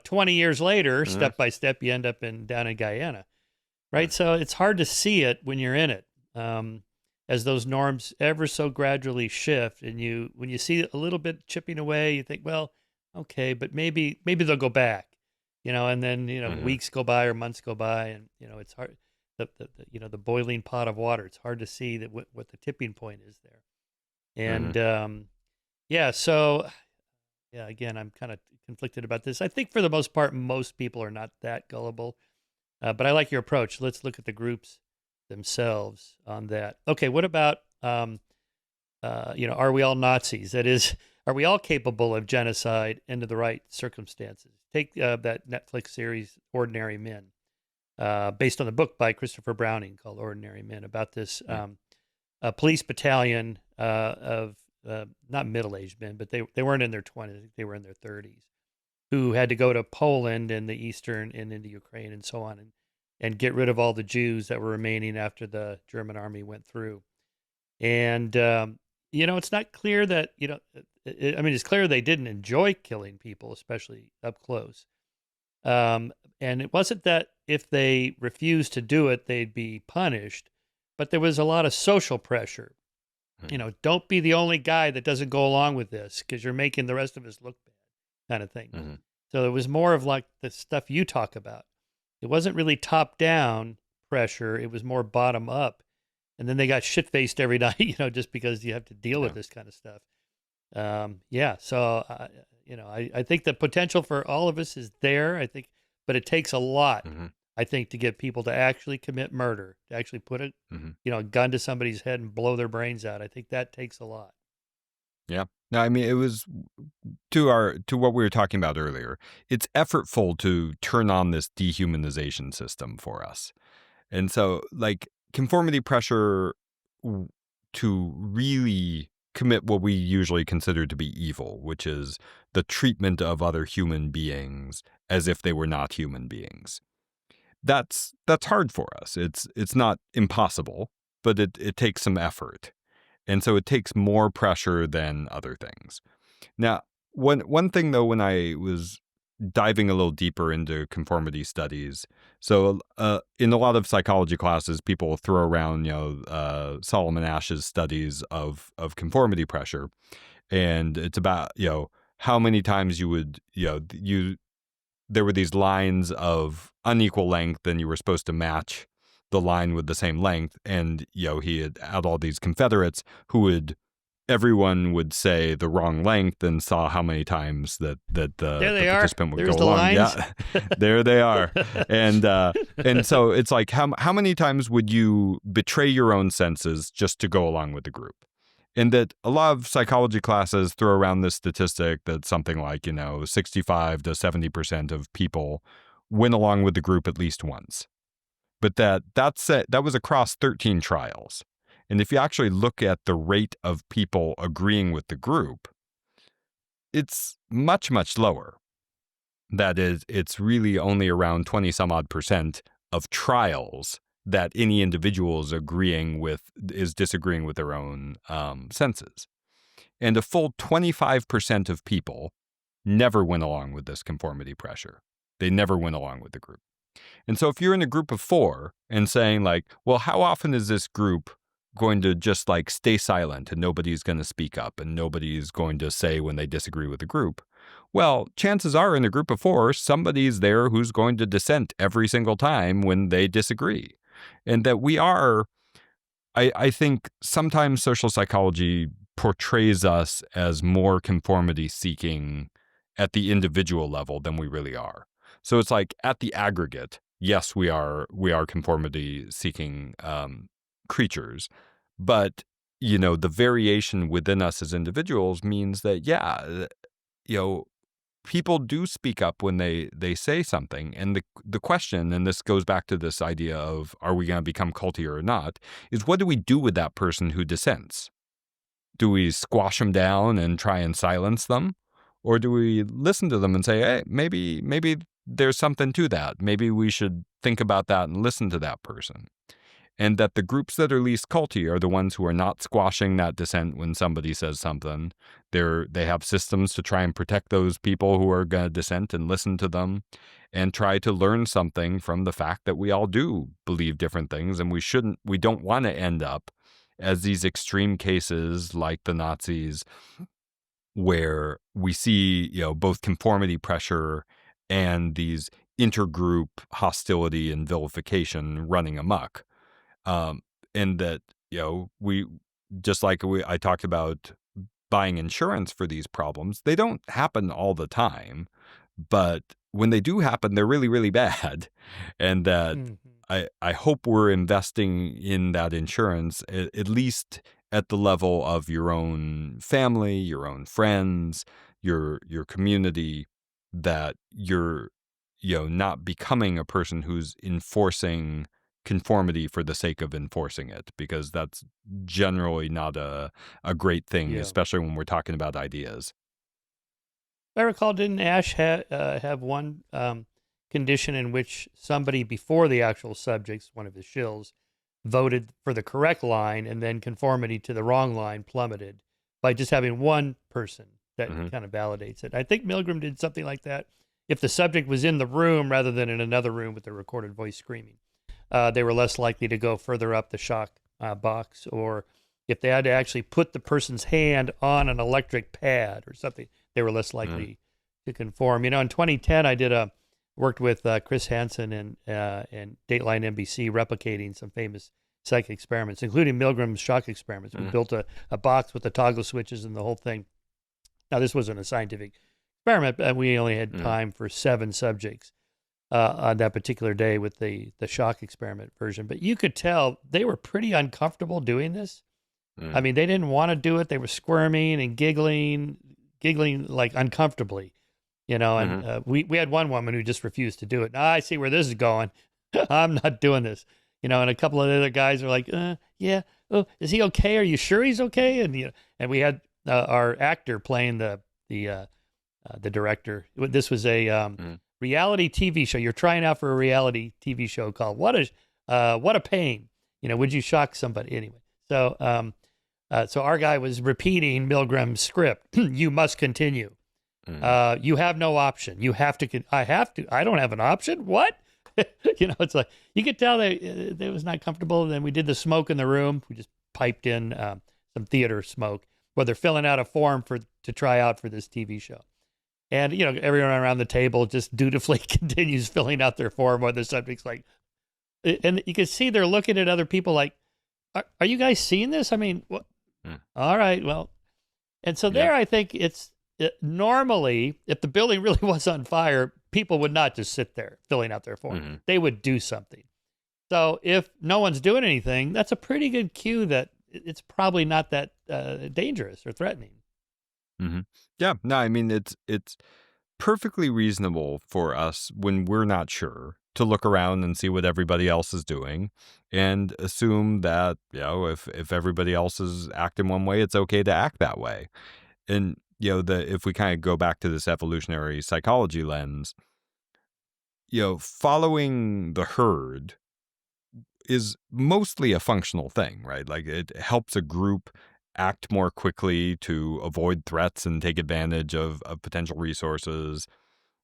20 years later, step by step, you end up down in Guyana, right? So it's hard to see it when you're in it, as those norms ever so gradually shift. And when you see a little bit chipping away, you think, well, okay, but maybe they'll go back, and then weeks go by or months go by, and it's hard. The boiling pot of water. It's hard to see that what the tipping point is there, and so. Yeah, again, I'm kind of conflicted about this. I think for the most part, most people are not that gullible. But I like your approach. Let's look at the groups themselves on that. Okay, what about, are we all Nazis? That is, are we all capable of genocide under the right circumstances? Take that Netflix series, Ordinary Men, based on the book by Christopher Browning called Ordinary Men, about this a police battalion of not middle-aged men, but they weren't in their 20s. They were in their 30s, who had to go to Poland and the Eastern and into Ukraine and so on, and get rid of all the Jews that were remaining after the German army went through. And, it's not clear that, it's clear they didn't enjoy killing people, especially up close. And it wasn't that if they refused to do it, they'd be punished, but there was a lot of social pressure. Don't be the only guy that doesn't go along with this because you're making the rest of us look bad, kind of thing. So it was more of like the stuff you talk about. It wasn't really top-down pressure. It was more bottom-up. And then they got shit-faced every night, just because you have to deal with this kind of stuff. So, I think the potential for all of us is there, but it takes a lot. I think, to get people to actually commit murder, to actually put a gun to somebody's head and blow their brains out. I think that takes a lot. Yeah. No, it was to what we were talking about earlier. It's effortful to turn on this dehumanization system for us. And so, like, conformity pressure to really commit what we usually consider to be evil, which is the treatment of other human beings as if they were not human beings. That's hard for us. It's not impossible, but it takes some effort. And so it takes more pressure than other things. Now, one thing though, when I was diving a little deeper into conformity studies, so in a lot of psychology classes, people throw around Solomon Asch's studies of conformity pressure, and it's about how many times you would there were these lines of unequal length, and you were supposed to match the line with the same length. And, he had all these Confederates everyone would say the wrong length, and saw how many times that the participant would go along. Lines. Yeah, there they are. And so it's like, how many times would you betray your own senses just to go along with the group? And that a lot of psychology classes throw around this statistic that something like, 65 to 70% of people went along with the group at least once. But that was across 13 trials. And if you actually look at the rate of people agreeing with the group, it's much, much lower. That is, it's really only around 20 some odd % of trials that any individual is disagreeing with their own senses. And a full 25% of people never went along with this conformity pressure. They never went along with the group. And so if you're in a group of 4 and saying like, well, how often is this group going to just like stay silent and nobody's going to speak up and nobody's going to say when they disagree with the group? Well, chances are in a group of 4, somebody's there who's going to dissent every single time when they disagree. And that I think sometimes social psychology portrays us as more conformity seeking at the individual level than we really are. So it's like at the aggregate, yes, we are conformity seeking creatures, but the variation within us as individuals means that people do speak up when they say something. And the question, and this goes back to this idea of are we going to become cultier or not, is what do we do with that person who dissents? Do we squash them down and try and silence them? Or do we listen to them and say, hey, maybe there's something to that. Maybe we should think about that and listen to that person. And that the groups that are least culty are the ones who are not squashing that dissent when somebody says something. They have systems to try and protect those people who are going to dissent and listen to them and try to learn something from the fact that we all do believe different things, and we don't want to end up as these extreme cases like the Nazis, where we see, both conformity pressure and these intergroup hostility and vilification running amok. And that, I talked about buying insurance for these problems, they don't happen all the time, but when they do happen, they're really, really bad. And that I hope we're investing in that insurance, at least at the level of your own family, your own friends, your community, that you're, not becoming a person who's enforcing conformity for the sake of enforcing it, because that's generally not a great thing, especially when we're talking about ideas. I recall, didn't Ash have one condition in which somebody before the actual subjects, one of his shills, voted for the correct line, and then conformity to the wrong line plummeted by just having one person that kind of validates it. I think Milgram did something like that. If the subject was in the room rather than in another room with the recorded voice screaming, they were less likely to go further up the shock box. Or if they had to actually put the person's hand on an electric pad or something, they were less likely to conform. In 2010, I worked with Chris Hansen and Dateline NBC replicating some famous psych experiments, including Milgram's shock experiments. We built a box with the toggle switches and the whole thing. Now, this wasn't a scientific experiment, but we only had time for 7 subjects on that particular day with the shock experiment version. But you could tell they were pretty uncomfortable doing this. I mean, they didn't want to do it. They were squirming and giggling like uncomfortably, and we had one woman who just refused to do it. I see where this is going. I'm not doing this, and a couple of other guys are like, yeah, oh, is he okay? Are you sure he's okay? And we had our actor playing the director. This was a reality TV show. You're trying out for a reality TV show called What a Pain. Would you shock somebody anyway? So so our guy was repeating Milgram's script. You must continue. You have no option. You have to. I have to. I don't have an option. What? It's like you could tell they was not comfortable. And then we did the smoke in the room. We just piped in some theater smoke where they're filling out a form to try out for this TV show. And, everyone around the table just dutifully continues filling out their form while the subject's like, and you can see they're looking at other people like, are you guys seeing this? I mean, what? All right, well. And so there, I think normally, if the building really was on fire, people would not just sit there filling out their form. They would do something. So if no one's doing anything, that's a pretty good cue that it's probably not that dangerous or threatening. Yeah, no, I mean, it's perfectly reasonable for us when we're not sure to look around and see what everybody else is doing and assume that, if everybody else is acting one way, it's okay to act that way. And, if we kind of go back to this evolutionary psychology lens, following the herd is mostly a functional thing, right? Like it helps a group act more quickly to avoid threats and take advantage of potential resources.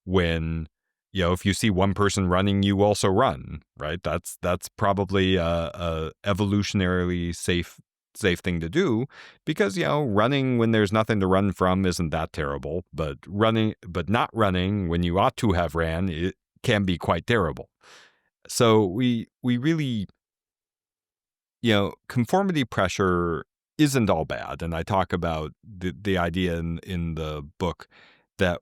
When, if you see one person running, you also run, right? That's probably a evolutionarily safe thing to do, because running when there's nothing to run from isn't that terrible, but not running when you ought to have ran, it can be quite terrible. So we really, conformity pressure isn't all bad. And I talk about the idea in the book that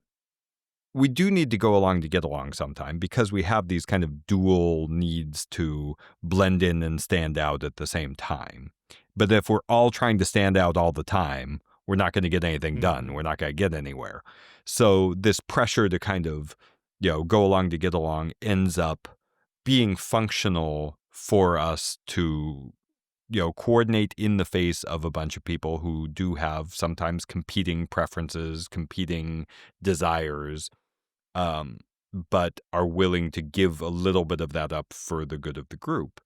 we do need to go along to get along sometime, because we have these kind of dual needs to blend in and stand out at the same time. But if we're all trying to stand out all the time, we're not going to get anything done. We're not going to get anywhere. So this pressure to kind of, go along to get along ends up being functional for us to, coordinate in the face of a bunch of people who do have sometimes competing preferences, competing desires, but are willing to give a little bit of that up for the good of the group.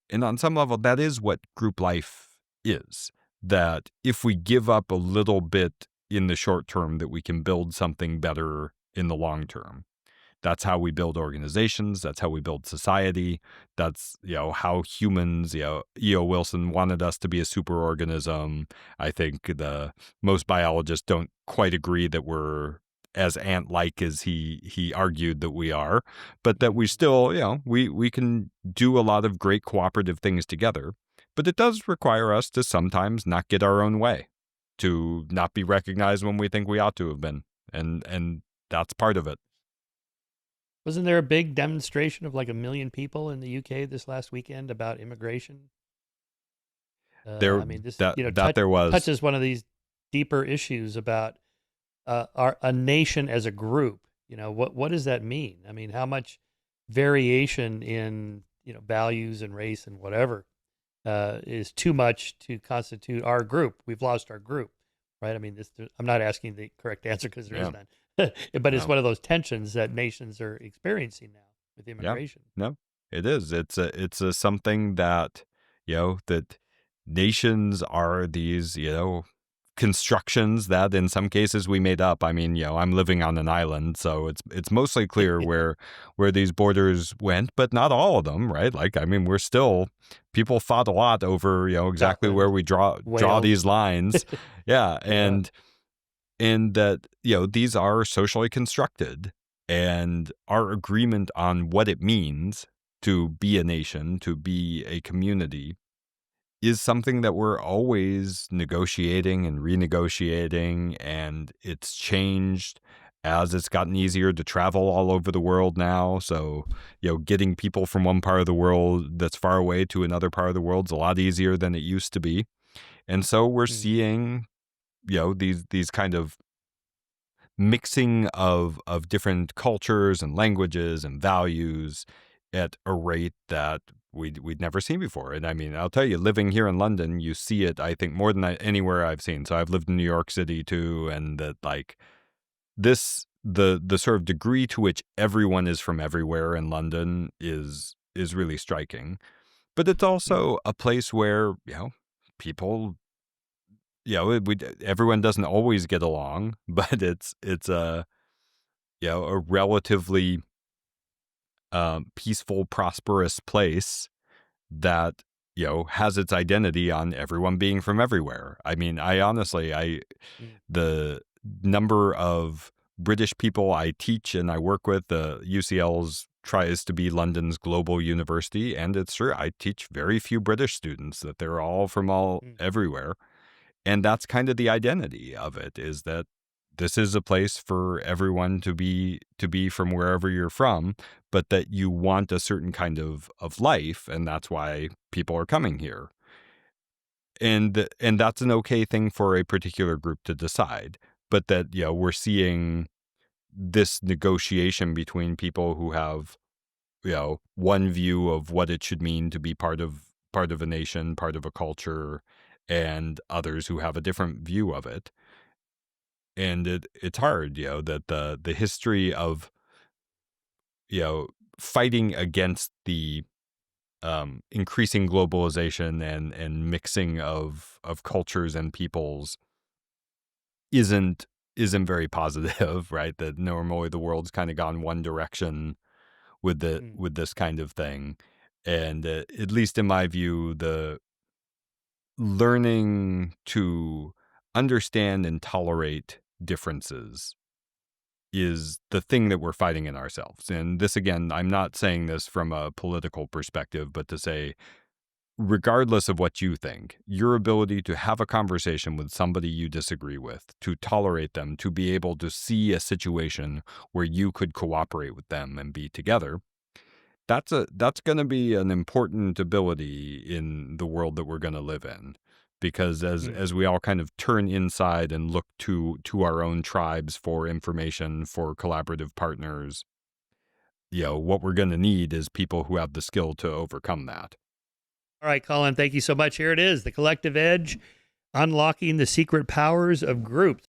And on some level, that is what group life is. That if we give up a little bit in the short term, that we can build something better in the long term. That's how we build organizations. That's how we build society. That's, how humans, E.O. Wilson wanted us to be a superorganism. I think most biologists don't quite agree that we're as ant-like as he argued that we are, but that we still, we can do a lot of great cooperative things together. But it does require us to sometimes not get our own way, to not be recognized when we think we ought to have been. And that's part of it. Wasn't there a big demonstration of like 1 million people in the UK this last weekend about immigration? This there was touches one of these deeper issues about a nation as a group. What does that mean? I mean, how much variation in values and race and whatever is too much to constitute our group? We've lost our group, right? I mean, I'm not asking the correct answer because there is none. But it's one of those tensions that nations are experiencing now with immigration. No, it is. It's a something that, that nations are these, constructions that in some cases we made up. I mean, I'm living on an island, so it's mostly clear where these borders went, but not all of them, right? Like, I mean, people fought a lot over, exactly where we draw these lines. Yeah. And that, these are socially constructed, and our agreement on what it means to be a nation, to be a community, is something that we're always negotiating and renegotiating. And it's changed as it's gotten easier to travel all over the world now. So, getting people from one part of the world that's far away to another part of the world is a lot easier than it used to be. And so we're seeing, these kind of mixing of different cultures and languages and values at a rate that we'd never seen before. And I mean, I'll tell you, living here in London, you see it, I think, more than anywhere I've seen. So I've lived in New York City too, and that, like, this the sort of degree to which everyone is from everywhere in London is really striking. But it's also a place where, people, everyone doesn't always get along, but it's a relatively peaceful, prosperous place that, has its identity on everyone being from everywhere. I mean, the number of British people I teach and I work with, UCL's tries to be London's global university, and it's true. I teach very few British students, that they're all from everywhere. And that's kind of the identity of it, is that this is a place for everyone to be from wherever you're from, but that you want a certain kind of life, and that's why people are coming here. And that's an okay thing for a particular group to decide, but that, we're seeing this negotiation between people who have, one view of what it should mean to be part of a nation, part of a culture, and others who have a different view of it. And it's hard, that the history of, fighting against the increasing globalization and mixing of cultures and peoples isn't very positive, right? That normally the world's kind of gone one direction with this kind of thing, and at least in my view, the learning to understand and tolerate differences is the thing that we're fighting in ourselves. And this, again, I'm not saying this from a political perspective, but to say, regardless of what you think, your ability to have a conversation with somebody you disagree with, to tolerate them, to be able to see a situation where you could cooperate with them and be together, that's going to be an important ability in the world that we're going to live in. Because as we all kind of turn inside and look to our own tribes for information, for collaborative partners, what we're going to need is people who have the skill to overcome that. All right, Colin, thank you so much. Here it is, The Collective Edge, Unlocking the Secret Powers of Groups.